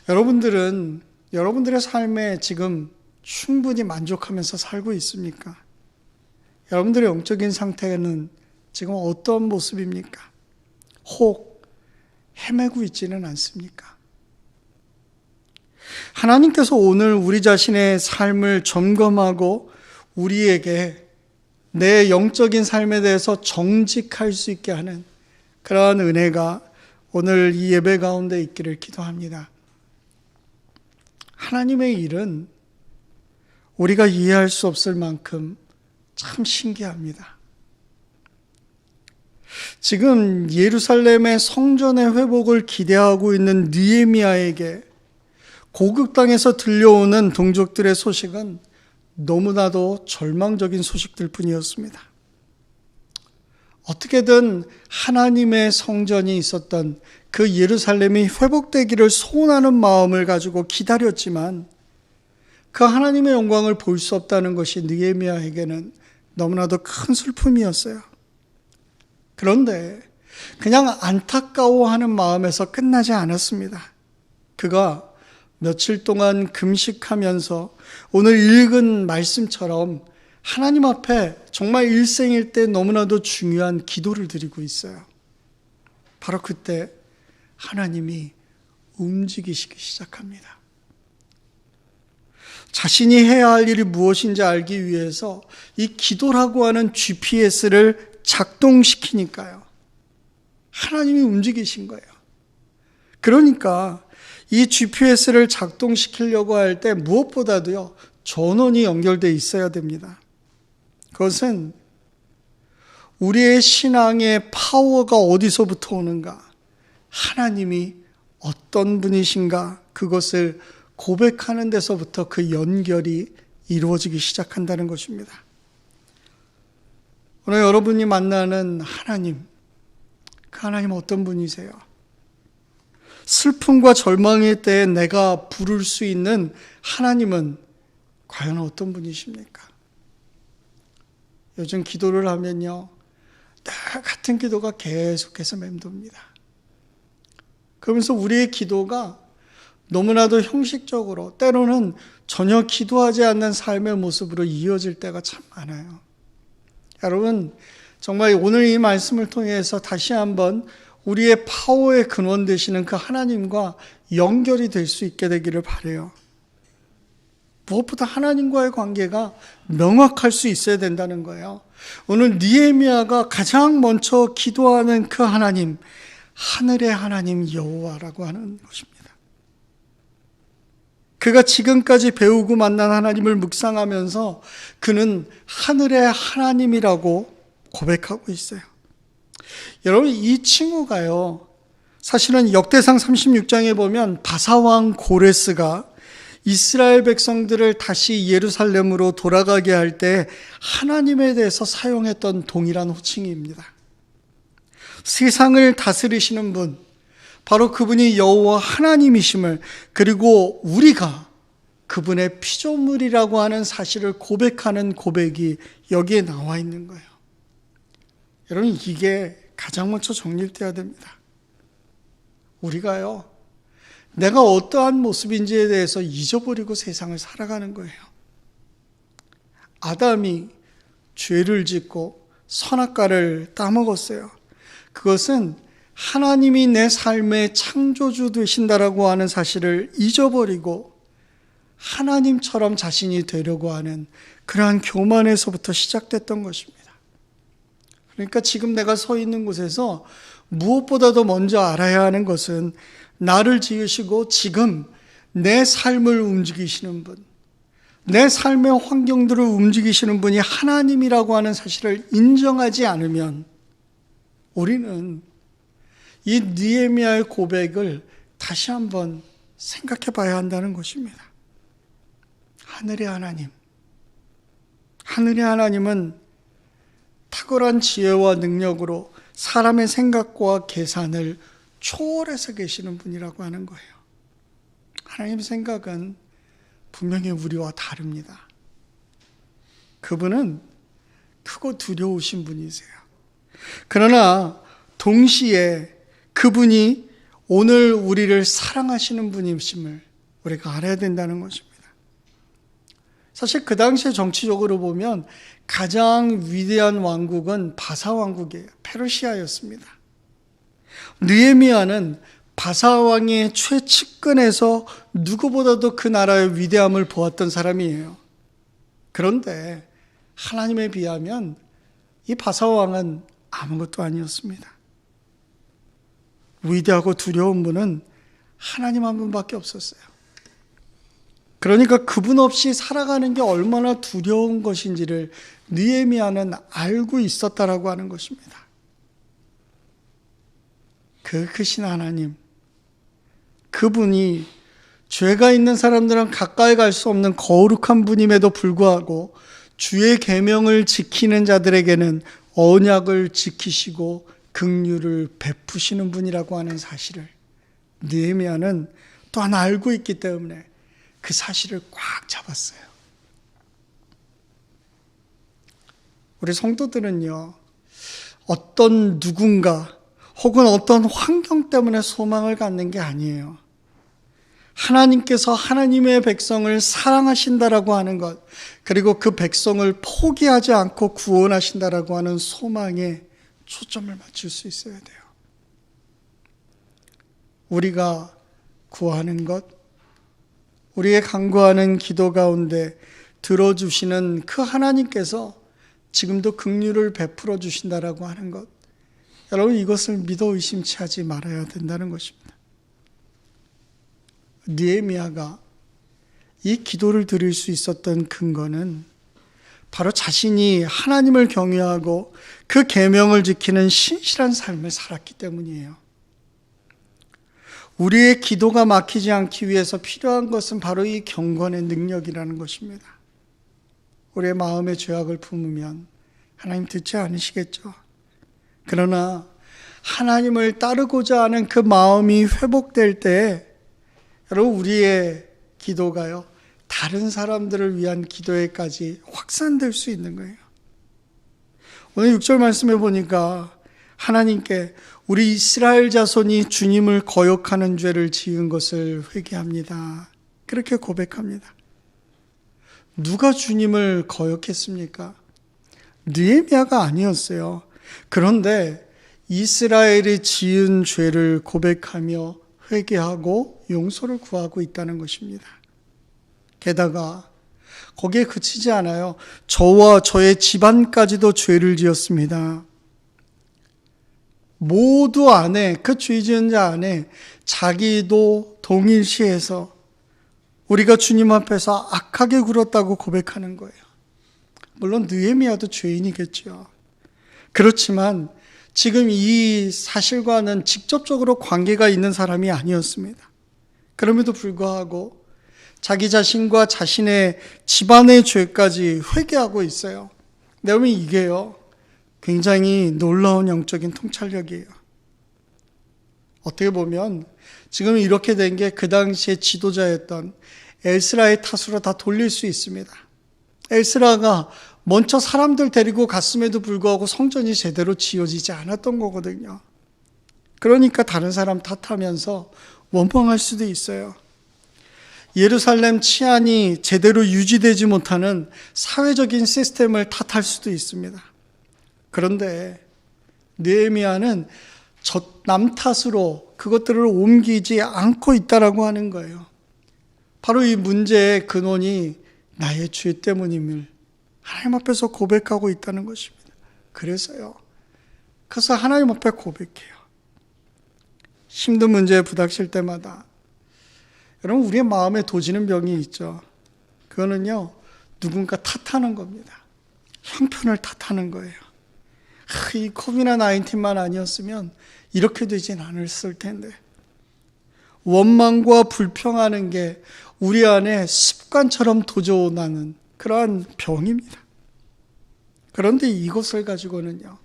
여러분들의 삶에 지금 충분히 만족하면서 살고 있습니까? 여러분들의 영적인 상태는 지금 어떤 모습입니까? 혹 헤매고 있지는 않습니까? 하나님께서 오늘 우리 자신의 삶을 점검하고 우리에게 내 영적인 삶에 대해서 정직할 수 있게 하는 그러한 은혜가 오늘 이 예배 가운데 있기를 기도합니다. 하나님의 일은 우리가 이해할 수 없을 만큼 참 신기합니다. 지금 예루살렘의 성전의 회복을 기대하고 있는 느헤미야에게 고국 땅에서 들려오는 동족들의 소식은 너무나도 절망적인 소식들 뿐이었습니다. 어떻게든 하나님의 성전이 있었던 그 예루살렘이 회복되기를 소원하는 마음을 가지고 기다렸지만 그 하나님의 영광을 볼 수 없다는 것이 느헤미야에게는 너무나도 큰 슬픔이었어요. 그런데 그냥 안타까워하는 마음에서 끝나지 않았습니다. 그가 며칠 동안 금식하면서 오늘 읽은 말씀처럼 하나님 앞에 정말 일생일 때 너무나도 중요한 기도를 드리고 있어요. 바로 그때 하나님이 움직이시기 시작합니다. 자신이 해야 할 일이 무엇인지 알기 위해서 이 기도라고 하는 GPS를 작동시키니까요. 하나님이 움직이신 거예요. 그러니까 이 GPS를 작동시키려고 할 때 무엇보다도요, 전원이 연결되어 있어야 됩니다. 그것은 우리의 신앙의 파워가 어디서부터 오는가, 하나님이 어떤 분이신가, 그것을 고백하는 데서부터 그 연결이 이루어지기 시작한다는 것입니다. 오늘 여러분이 만나는 하나님, 그 하나님 어떤 분이세요? 슬픔과 절망의 때에 내가 부를 수 있는 하나님은 과연 어떤 분이십니까? 요즘 기도를 하면요, 같은 기도가 계속해서 맴돕니다. 그러면서 우리의 기도가 너무나도 형식적으로, 때로는 전혀 기도하지 않는 삶의 모습으로 이어질 때가 참 많아요. 여러분, 정말 오늘 이 말씀을 통해서 다시 한번 우리의 파워의 근원 되시는 그 하나님과 연결이 될 수 있게 되기를 바라요. 무엇보다 하나님과의 관계가 명확할 수 있어야 된다는 거예요. 오늘 느헤미야가 가장 먼저 기도하는 그 하나님, 하늘의 하나님 여호와라고 하는 것입니다. 그가 지금까지 배우고 만난 하나님을 묵상하면서 그는 하늘의 하나님이라고 고백하고 있어요. 여러분, 이 친구가요, 사실은 역대상 36장에 보면 바사왕 고레스가 이스라엘 백성들을 다시 예루살렘으로 돌아가게 할 때 하나님에 대해서 사용했던 동일한 호칭입니다. 세상을 다스리시는 분, 바로 그분이 여호와 하나님이심을, 그리고 우리가 그분의 피조물이라고 하는 사실을 고백하는 고백이 여기에 나와 있는 거예요. 여러분, 이게 가장 먼저 정리돼야 됩니다. 우리가요, 내가 어떠한 모습인지에 대해서 잊어버리고 세상을 살아가는 거예요. 아담이 죄를 짓고 선악과를 따먹었어요. 그것은 하나님이 내 삶의 창조주 되신다라고 하는 사실을 잊어버리고 하나님처럼 자신이 되려고 하는 그러한 교만에서부터 시작됐던 것입니다. 그러니까 지금 내가 서 있는 곳에서 무엇보다도 먼저 알아야 하는 것은 나를 지으시고 지금 내 삶을 움직이시는 분, 내 삶의 환경들을 움직이시는 분이 하나님이라고 하는 사실을 인정하지 않으면 우리는 이 느헤미야의 고백을 다시 한번 생각해 봐야 한다는 것입니다. 하늘의 하나님은 탁월한 지혜와 능력으로 사람의 생각과 계산을 초월해서 계시는 분이라고 하는 거예요. 하나님 생각은 분명히 우리와 다릅니다. 그분은 크고 두려우신 분이세요. 그러나 동시에 그분이 오늘 우리를 사랑하시는 분이심을 우리가 알아야 된다는 것입니다. 사실 그 당시에 정치적으로 보면 가장 위대한 왕국은 바사 왕국이에요. 페르시아였습니다. 느헤미야는 바사 왕의 최측근에서 누구보다도 그 나라의 위대함을 보았던 사람이에요. 그런데 하나님에 비하면 이 바사 왕은 아무것도 아니었습니다. 위대하고 두려운 분은 하나님 한 분밖에 없었어요. 그러니까 그분 없이 살아가는 게 얼마나 두려운 것인지를 느헤미야는 알고 있었다라고 하는 것입니다. 그 크신 하나님, 그분이 죄가 있는 사람들은 가까이 갈 수 없는 거룩한 분임에도 불구하고 주의 계명을 지키는 자들에게는 언약을 지키시고 긍휼을 베푸시는 분이라고 하는 사실을 느헤미야는 또한 알고 있기 때문에 그 사실을 꽉 잡았어요. 우리 성도들은요, 어떤 누군가 혹은 어떤 환경 때문에 소망을 갖는 게 아니에요. 하나님께서 하나님의 백성을 사랑하신다라고 하는 것, 그리고 그 백성을 포기하지 않고 구원하신다라고 하는 소망에 초점을 맞출 수 있어야 돼요. 우리가 구하는 것, 우리의 간구하는 기도 가운데 들어주시는 그 하나님께서 지금도 긍휼을 베풀어 주신다라고 하는 것, 여러분 이것을 믿어 의심치 하지 말아야 된다는 것입니다. 느헤미야가 이 기도를 드릴 수 있었던 근거는 바로 자신이 하나님을 경외하고 그 계명을 지키는 신실한 삶을 살았기 때문이에요. 우리의 기도가 막히지 않기 위해서 필요한 것은 바로 이 경건의 능력이라는 것입니다. 우리의 마음의 죄악을 품으면 하나님 듣지 않으시겠죠. 그러나 하나님을 따르고자 하는 그 마음이 회복될 때 여러분 우리의 기도가요, 다른 사람들을 위한 기도에까지 확산될 수 있는 거예요. 오늘 6절 말씀에 보니까 하나님께 우리 이스라엘 자손이 주님을 거역하는 죄를 지은 것을 회개합니다. 그렇게 고백합니다. 누가 주님을 거역했습니까? 느헤미야가 아니었어요. 그런데 이스라엘이 지은 죄를 고백하며 회개하고 용서를 구하고 있다는 것입니다. 게다가 거기에 그치지 않아요. 저와 저의 집안까지도 죄를 지었습니다. 모두 안에, 그 죄 지은 자 안에 자기도 동일시해서 우리가 주님 앞에서 악하게 굴었다고 고백하는 거예요. 물론 느헤미야도 죄인이겠죠. 그렇지만 지금 이 사실과는 직접적으로 관계가 있는 사람이 아니었습니다. 그럼에도 불구하고 자기 자신과 자신의 집안의 죄까지 회개하고 있어요. 여러분 이게요, 굉장히 놀라운 영적인 통찰력이에요. 어떻게 보면 지금 이렇게 된 게 그 당시에 지도자였던 에스라의 탓으로 다 돌릴 수 있습니다. 에스라가 먼저 사람들 데리고 갔음에도 불구하고 성전이 제대로 지어지지 않았던 거거든요. 그러니까 다른 사람 탓하면서 원망할 수도 있어요. 예루살렘 치안이 제대로 유지되지 못하는 사회적인 시스템을 탓할 수도 있습니다. 그런데 느헤미야는 남 탓으로 그것들을 옮기지 않고 있다라고 하는 거예요. 바로 이 문제의 근원이 나의 죄 때문임을 하나님 앞에서 고백하고 있다는 것입니다. 그래서 하나님 앞에 고백해요. 힘든 문제에 부닥칠 때마다 여러분 우리의 마음에 도지는 병이 있죠. 그거는요, 누군가 탓하는 겁니다. 형편을 탓하는 거예요. 이 코비드-19만 아니었으면 이렇게 되진 않았을 텐데. 원망과 불평하는 게 우리 안에 습관처럼 도져나는 그러한 병입니다. 그런데 이것을 가지고는요,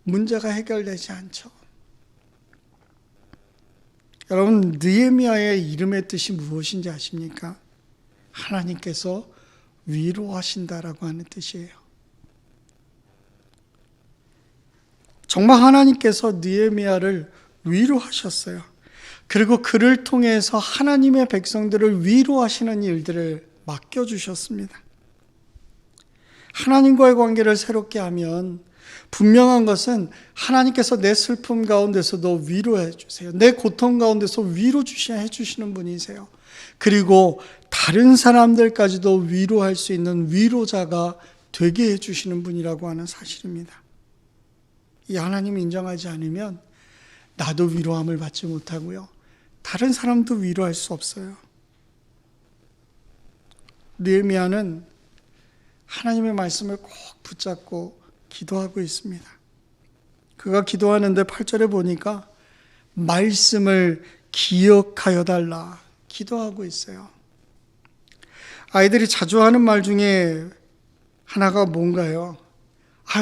문제가 해결되지 않죠. 여러분, 느헤미야의 이름의 뜻이 무엇인지 아십니까? 하나님께서 위로하신다라고 하는 뜻이에요. 정말 하나님께서 느헤미야를 위로하셨어요. 그리고 그를 통해서 하나님의 백성들을 위로하시는 일들을 맡겨주셨습니다. 하나님과의 관계를 새롭게 하면 분명한 것은 하나님께서 내 슬픔 가운데서도 위로해 주세요. 내 고통 가운데서 위로 해 주시는 분이세요. 그리고 다른 사람들까지도 위로할 수 있는 위로자가 되게 해 주시는 분이라고 하는 사실입니다. 이 하나님 인정하지 않으면 나도 위로함을 받지 못하고요, 다른 사람도 위로할 수 없어요. 느헤미야는 하나님의 말씀을 꼭 붙잡고 기도하고 있습니다. 그가 기도하는데 8절에 보니까 말씀을 기억하여 달라 기도하고 있어요. 아이들이 자주 하는 말 중에 하나가 뭔가요?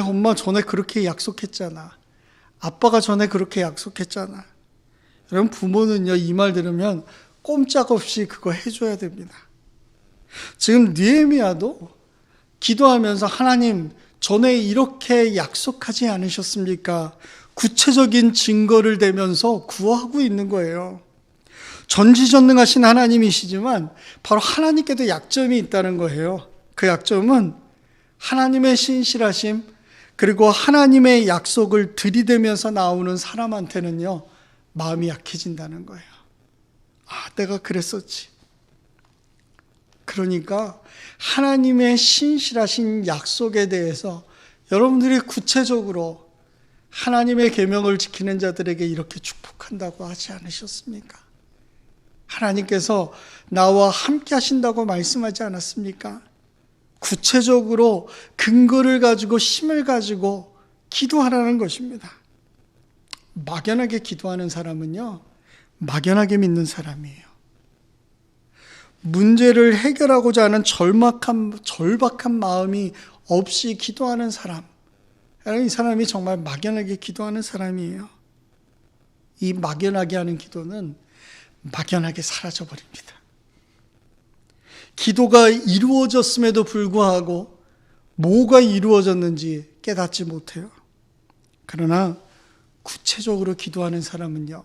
엄마 전에 그렇게 약속했잖아. 아빠가 전에 그렇게 약속했잖아. 여러분, 부모는요, 이 말 들으면 꼼짝없이 그거 해줘야 됩니다. 지금 느헤미야도 기도하면서 하나님, 전에 이렇게 약속하지 않으셨습니까? 구체적인 증거를 대면서 구하고 있는 거예요. 전지전능하신 하나님이시지만 바로 하나님께도 약점이 있다는 거예요. 그 약점은 하나님의 신실하심, 그리고 하나님의 약속을 들이대면서 나오는 사람한테는요, 마음이 약해진다는 거예요. 내가 그랬었지. 그러니까 하나님의 신실하신 약속에 대해서 여러분들이 구체적으로 하나님의 계명을 지키는 자들에게 이렇게 축복한다고 하지 않으셨습니까? 하나님께서 나와 함께 하신다고 말씀하지 않았습니까? 구체적으로 근거를 가지고 힘을 가지고 기도하라는 것입니다. 막연하게 기도하는 사람은요, 막연하게 믿는 사람이에요. 문제를 해결하고자 하는 절박한 마음이 없이 기도하는 사람, 이 사람이 정말 막연하게 기도하는 사람이에요. 이 막연하게 하는 기도는 막연하게 사라져버립니다. 기도가 이루어졌음에도 불구하고 뭐가 이루어졌는지 깨닫지 못해요. 그러나 구체적으로 기도하는 사람은요,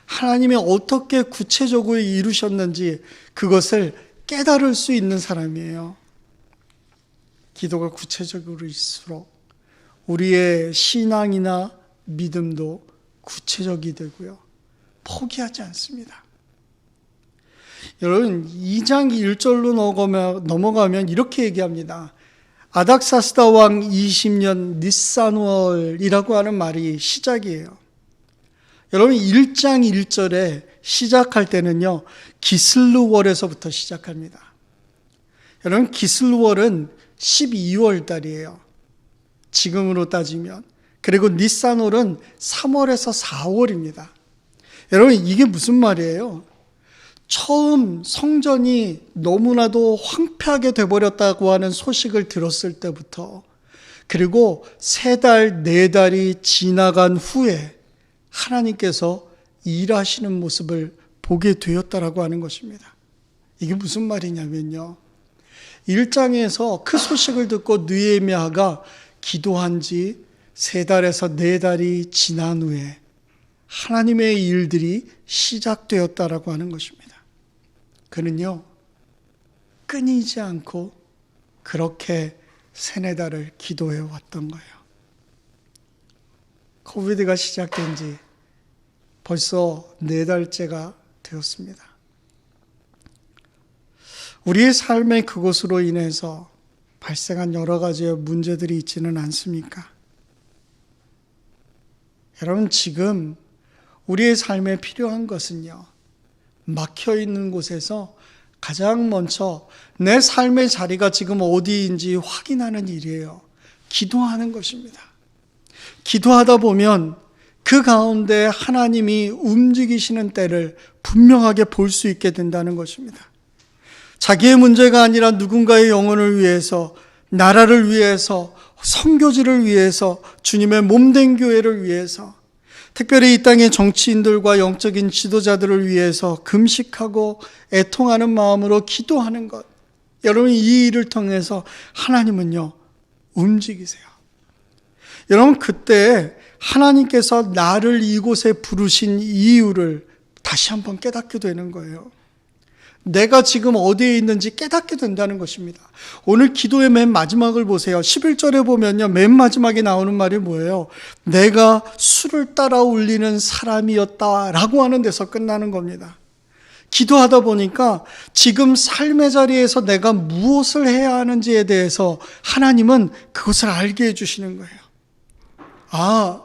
하나님이 어떻게 구체적으로 이루셨는지 그것을 깨달을 수 있는 사람이에요. 기도가 구체적으로일수록 우리의 신앙이나 믿음도 구체적이 되고요, 포기하지 않습니다. 여러분, 2장 1절로 넘어가면 이렇게 얘기합니다. 아닥사스다 왕 20년 니산월이라고 하는 말이 시작이에요. 여러분, 1장 1절에 시작할 때는요, 기슬루월에서부터 시작합니다. 여러분, 기슬루월은 12월 달이에요. 지금으로 따지면. 그리고 니산월은 3월에서 4월입니다. 여러분, 이게 무슨 말이에요? 처음 성전이 너무나도 황폐하게 돼버렸다고 하는 소식을 들었을 때부터, 그리고 3달, 4달이 지나간 후에 하나님께서 일하시는 모습을 보게 되었다라고 하는 것입니다. 이게 무슨 말이냐면요, 1장에서 그 소식을 듣고 느헤미야가 기도한 지 3달에서 4달이 지난 후에 하나님의 일들이 시작되었다라고 하는 것입니다. 그는요, 끊이지 않고 그렇게 3-4달을 기도해 왔던 거예요. 코비드가 시작된 지 벌써 4달째가 되었습니다. 우리의 삶의 그것으로 인해서 발생한 여러 가지의 문제들이 있지는 않습니까? 여러분, 지금 우리의 삶에 필요한 것은요, 막혀있는 곳에서 가장 먼저 내 삶의 자리가 지금 어디인지 확인하는 일이에요. 기도하는 것입니다. 기도하다 보면 그 가운데 하나님이 움직이시는 때를 분명하게 볼 수 있게 된다는 것입니다. 자기의 문제가 아니라 누군가의 영혼을 위해서, 나라를 위해서, 선교지를 위해서, 주님의 몸된 교회를 위해서, 특별히 이 땅의 정치인들과 영적인 지도자들을 위해서 금식하고 애통하는 마음으로 기도하는 것. 여러분, 이 일을 통해서 하나님은요, 움직이세요. 여러분, 그때 하나님께서 나를 이곳에 부르신 이유를 다시 한번 깨닫게 되는 거예요. 내가 지금 어디에 있는지 깨닫게 된다는 것입니다. 오늘 기도의 맨 마지막을 보세요. 11절에 보면요, 맨 마지막에 나오는 말이 뭐예요? 내가 술을 따라 울리는 사람이었다라고 하는 데서 끝나는 겁니다. 기도하다 보니까 지금 삶의 자리에서 내가 무엇을 해야 하는지에 대해서 하나님은 그것을 알게 해주시는 거예요. 아,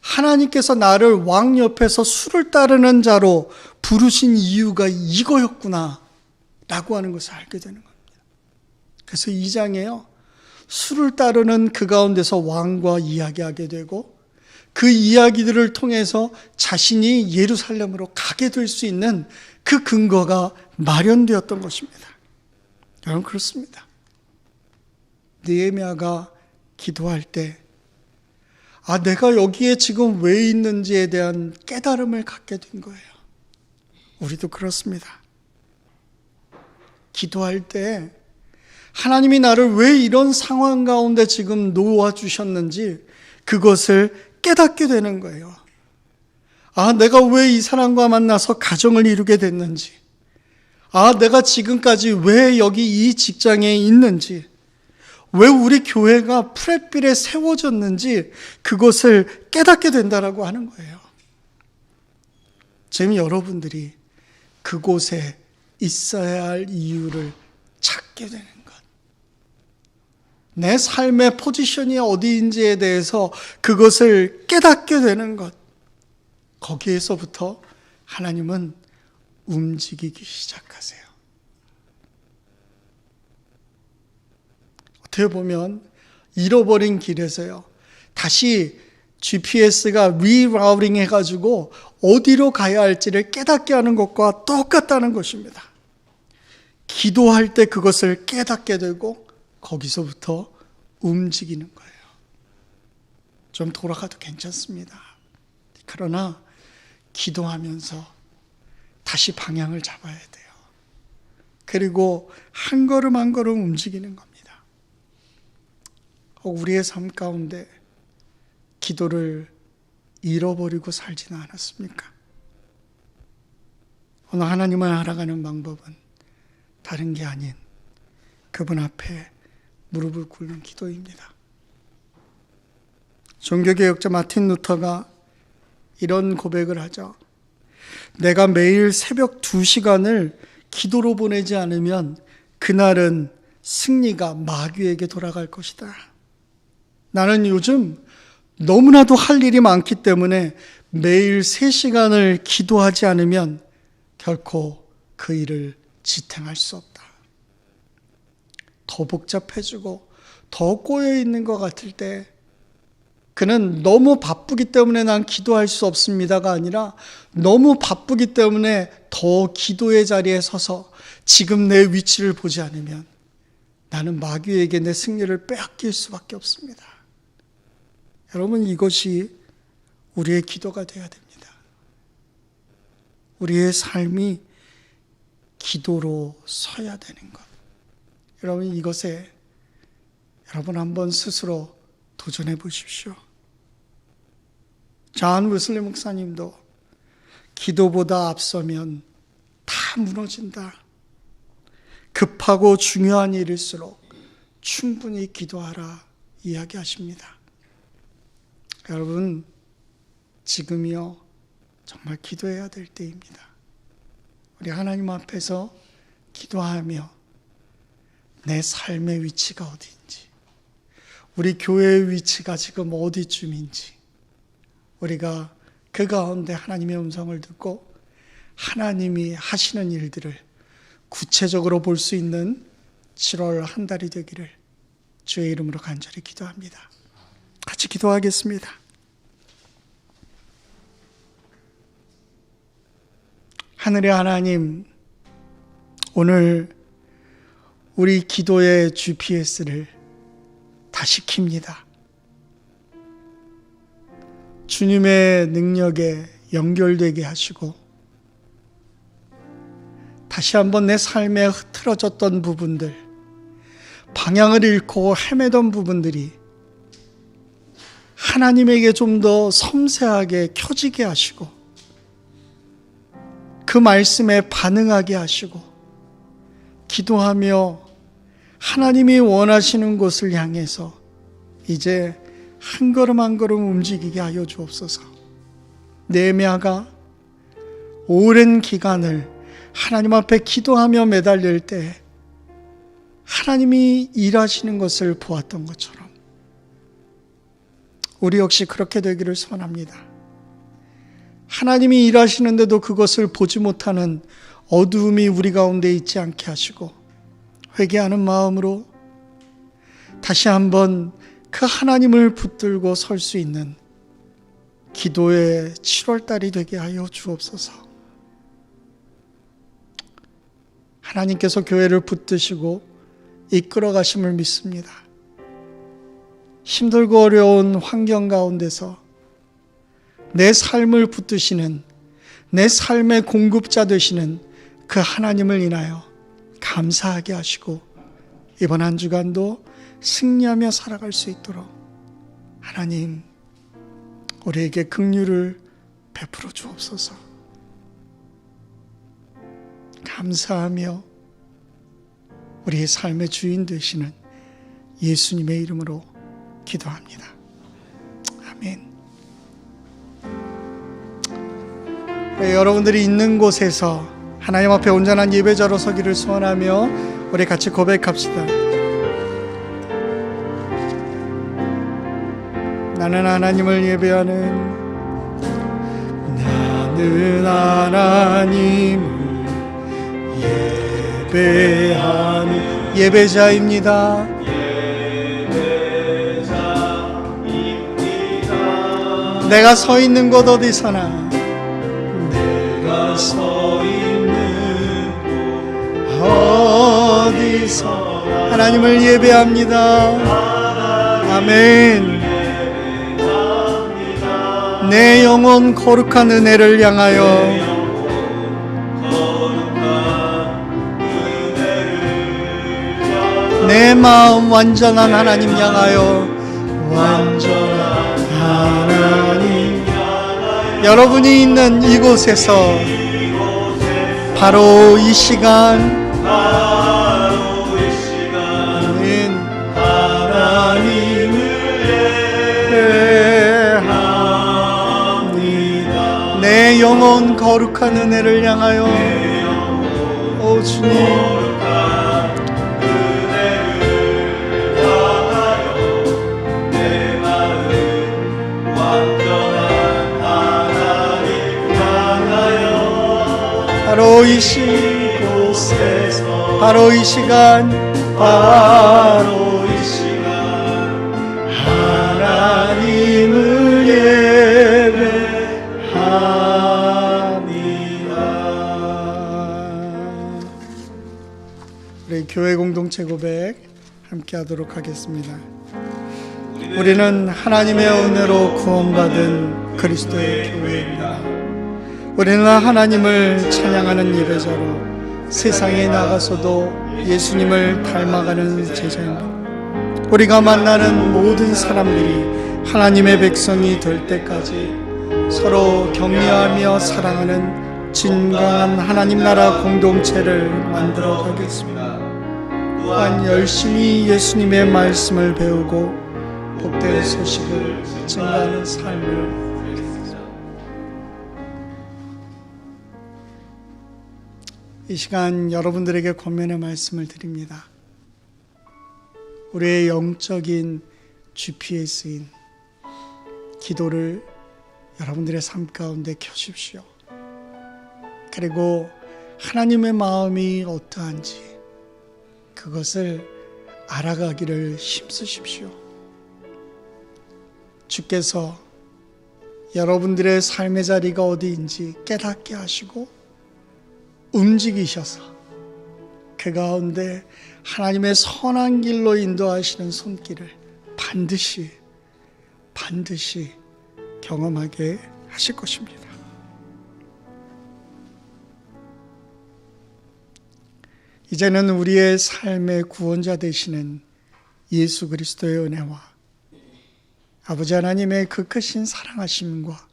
하나님께서 나를 왕 옆에서 술을 따르는 자로 부르신 이유가 이거였구나 라고 하는 것을 알게 되는 겁니다. 그래서 2장에요, 술을 따르는 그 가운데서 왕과 이야기하게 되고 그 이야기들을 통해서 자신이 예루살렘으로 가게 될 수 있는 그 근거가 마련되었던 것입니다. 여러분, 그렇습니다. 느헤미야가 기도할 때 내가 여기에 지금 왜 있는지에 대한 깨달음을 갖게 된 거예요. 우리도 그렇습니다. 기도할 때 하나님이 나를 왜 이런 상황 가운데 지금 놓아주셨는지 그것을 깨닫게 되는 거예요. 내가 왜 이 사람과 만나서 가정을 이루게 됐는지, 내가 지금까지 왜 여기 이 직장에 있는지, 왜 우리 교회가 프렛빌에 세워졌는지 그것을 깨닫게 된다라고 하는 거예요. 지금 여러분들이 그곳에 있어야 할 이유를 찾게 되는 것. 내 삶의 포지션이 어디인지에 대해서 그것을 깨닫게 되는 것. 거기에서부터 하나님은 움직이기 시작하세요. 어떻게 보면 잃어버린 길에서요, 다시 GPS가 리라우팅 해가지고 어디로 가야 할지를 깨닫게 하는 것과 똑같다는 것입니다. 기도할 때 그것을 깨닫게 되고 거기서부터 움직이는 거예요. 좀 돌아가도 괜찮습니다. 그러나 기도하면서 다시 방향을 잡아야 돼요. 그리고 한 걸음 한 걸음 움직이는 겁니다. 우리의 삶 가운데 기도를 잃어버리고 살지는 않았습니까? 오늘 하나님을 알아가는 방법은 다른 게 아닌 그분 앞에 무릎을 꿇는 기도입니다. 종교개혁자 마틴 루터가 이런 고백을 하죠. 내가 매일 새벽 2시간을 기도로 보내지 않으면 그날은 승리가 마귀에게 돌아갈 것이다. 나는 요즘 너무나도 할 일이 많기 때문에 매일 3시간을 기도하지 않으면 결코 그 일을 지탱할 수 없다. 더 복잡해지고 더 꼬여있는 것 같을 때 그는 너무 바쁘기 때문에 난 기도할 수 없습니다가 아니라 너무 바쁘기 때문에 더 기도의 자리에 서서 지금 내 위치를 보지 않으면 나는 마귀에게 내 승리를 빼앗길 수밖에 없습니다. 여러분, 이것이 우리의 기도가 되어야 됩니다. 우리의 삶이 기도로 서야 되는 것. 여러분, 이것에 여러분 한번 스스로 도전해 보십시오. 존 웨슬리 목사님도 기도보다 앞서면 다 무너진다. 급하고 중요한 일일수록 충분히 기도하라 이야기하십니다. 여러분, 지금이요 정말 기도해야 될 때입니다. 우리 하나님 앞에서 기도하며 내 삶의 위치가 어디인지, 우리 교회의 위치가 지금 어디쯤인지, 우리가 그 가운데 하나님의 음성을 듣고 하나님이 하시는 일들을 구체적으로 볼 수 있는 7월 한 달이 되기를 주의 이름으로 간절히 기도합니다. 같이 기도하겠습니다. 하늘의 하나님, 오늘 우리 기도의 GPS를 다시 킵니다. 주님의 능력에 연결되게 하시고 다시 한번 내 삶에 흐트러졌던 부분들, 방향을 잃고 헤매던 부분들이 하나님에게 좀 더 섬세하게 켜지게 하시고 그 말씀에 반응하게 하시고 기도하며 하나님이 원하시는 곳을 향해서 이제 한 걸음 한 걸음 움직이게 하여 주옵소서. 느헤미야가 오랜 기간을 하나님 앞에 기도하며 매달릴 때 하나님이 일하시는 것을 보았던 것처럼 우리 역시 그렇게 되기를 소원합니다. 하나님이 일하시는데도 그것을 보지 못하는 어두움이 우리 가운데 있지 않게 하시고 회개하는 마음으로 다시 한번 그 하나님을 붙들고 설 수 있는 기도의 7월달이 되게 하여 주옵소서. 하나님께서 교회를 붙드시고 이끌어 가심을 믿습니다. 힘들고 어려운 환경 가운데서 내 삶을 붙드시는, 내 삶의 공급자 되시는 그 하나님을 인하여 감사하게 하시고 이번 한 주간도 승리하며 살아갈 수 있도록 하나님 우리에게 긍휼을 베풀어 주옵소서. 감사하며 우리의 삶의 주인 되시는 예수님의 이름으로 기도합니다. 아멘. 여러분들이 있는 곳에서 하나님 앞에 온전한 예배자로 서기를 소원하며 우리 같이 고백합시다. 나는 하나님을 예배하는, 나는 하나님을 예배하는 예배자입니다. 내가 서 있는 곳 어디서나, 내가 서 있는 곳 어디서나 하나님을 예배합니다. 아멘. 내 영혼 거룩한 은혜를 향하여, 내 마음 완전한 하나님 향하여, 완전한 하나님 향하여, 여러분이 있는 이곳에서 바로 이 시간 아멘. 하나님을 예배합니다. 내 영혼 거룩한 은혜를 향하여, 오 주님, 바로 이 곳에서, 바로 이 시간, 바로 이 시간 하나님을 예배합니다. 우리 교회 공동체 고백 함께 하도록 하겠습니다. 우리는 하나님의 은혜로 구원받은 그리스도의 교회입니다. 우리는 하나님을 찬양하는 예배자로 세상에 나가서도 예수님을 닮아가는 제자입니다. 우리가 만나는 모든 사람들이 하나님의 백성이 될 때까지 서로 격려하며 사랑하는 진정한 하나님 나라 공동체를 만들어 가겠습니다. 또한 열심히 예수님의 말씀을 배우고 복된 소식을 증가하는 삶을 이 시간 여러분들에게 권면의 말씀을 드립니다. 우리의 영적인 GPS인 기도를 여러분들의 삶 가운데 켜십시오. 그리고 하나님의 마음이 어떠한지 그것을 알아가기를 힘쓰십시오. 주께서 여러분들의 삶의 자리가 어디인지 깨닫게 하시고 움직이셔서 그 가운데 하나님의 선한 길로 인도하시는 손길을 반드시 경험하게 하실 것입니다. 이제는 우리의 삶의 구원자 되시는 예수 그리스도의 은혜와 아버지 하나님의 그 크신 사랑하심과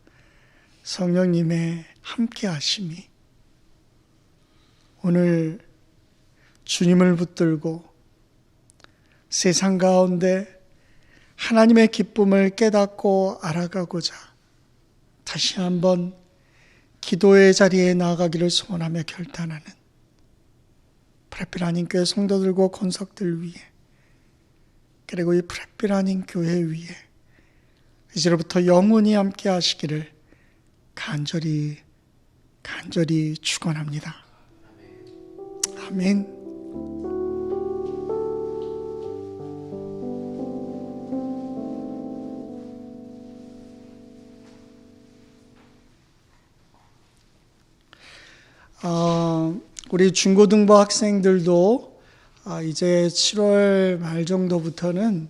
성령님의 함께하심이 오늘 주님을 붙들고 세상 가운데 하나님의 기쁨을 깨닫고 알아가고자 다시 한번 기도의 자리에 나아가기를 소원하며 결단하는 프레필 한인교회 성도들과 권석들 위에 그리고 이 프레필 한인교회 위에 이제로부터 영원히 함께 하시기를 간절히 축원합니다. 아멘. 우리 중고등부 학생들도 이제 7월 말 정도부터는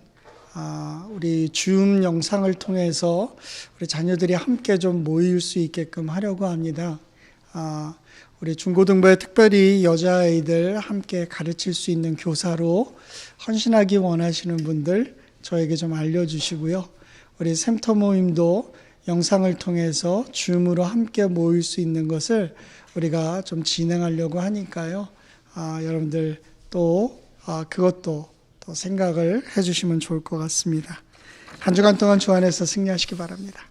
우리 줌 영상을 통해서 우리 자녀들이 함께 좀 모일 수 있게끔 하려고 합니다. 우리 중고등부에 특별히 여자아이들 함께 가르칠 수 있는 교사로 헌신하기 원하시는 분들 저에게 좀 알려주시고요. 우리 샘터 모임도 영상을 통해서 줌으로 함께 모일 수 있는 것을 우리가 좀 진행하려고 하니까요. 여러분들 또 그것도 또 생각을 해주시면 좋을 것 같습니다. 한 주간 동안 주 안에서 승리하시기 바랍니다.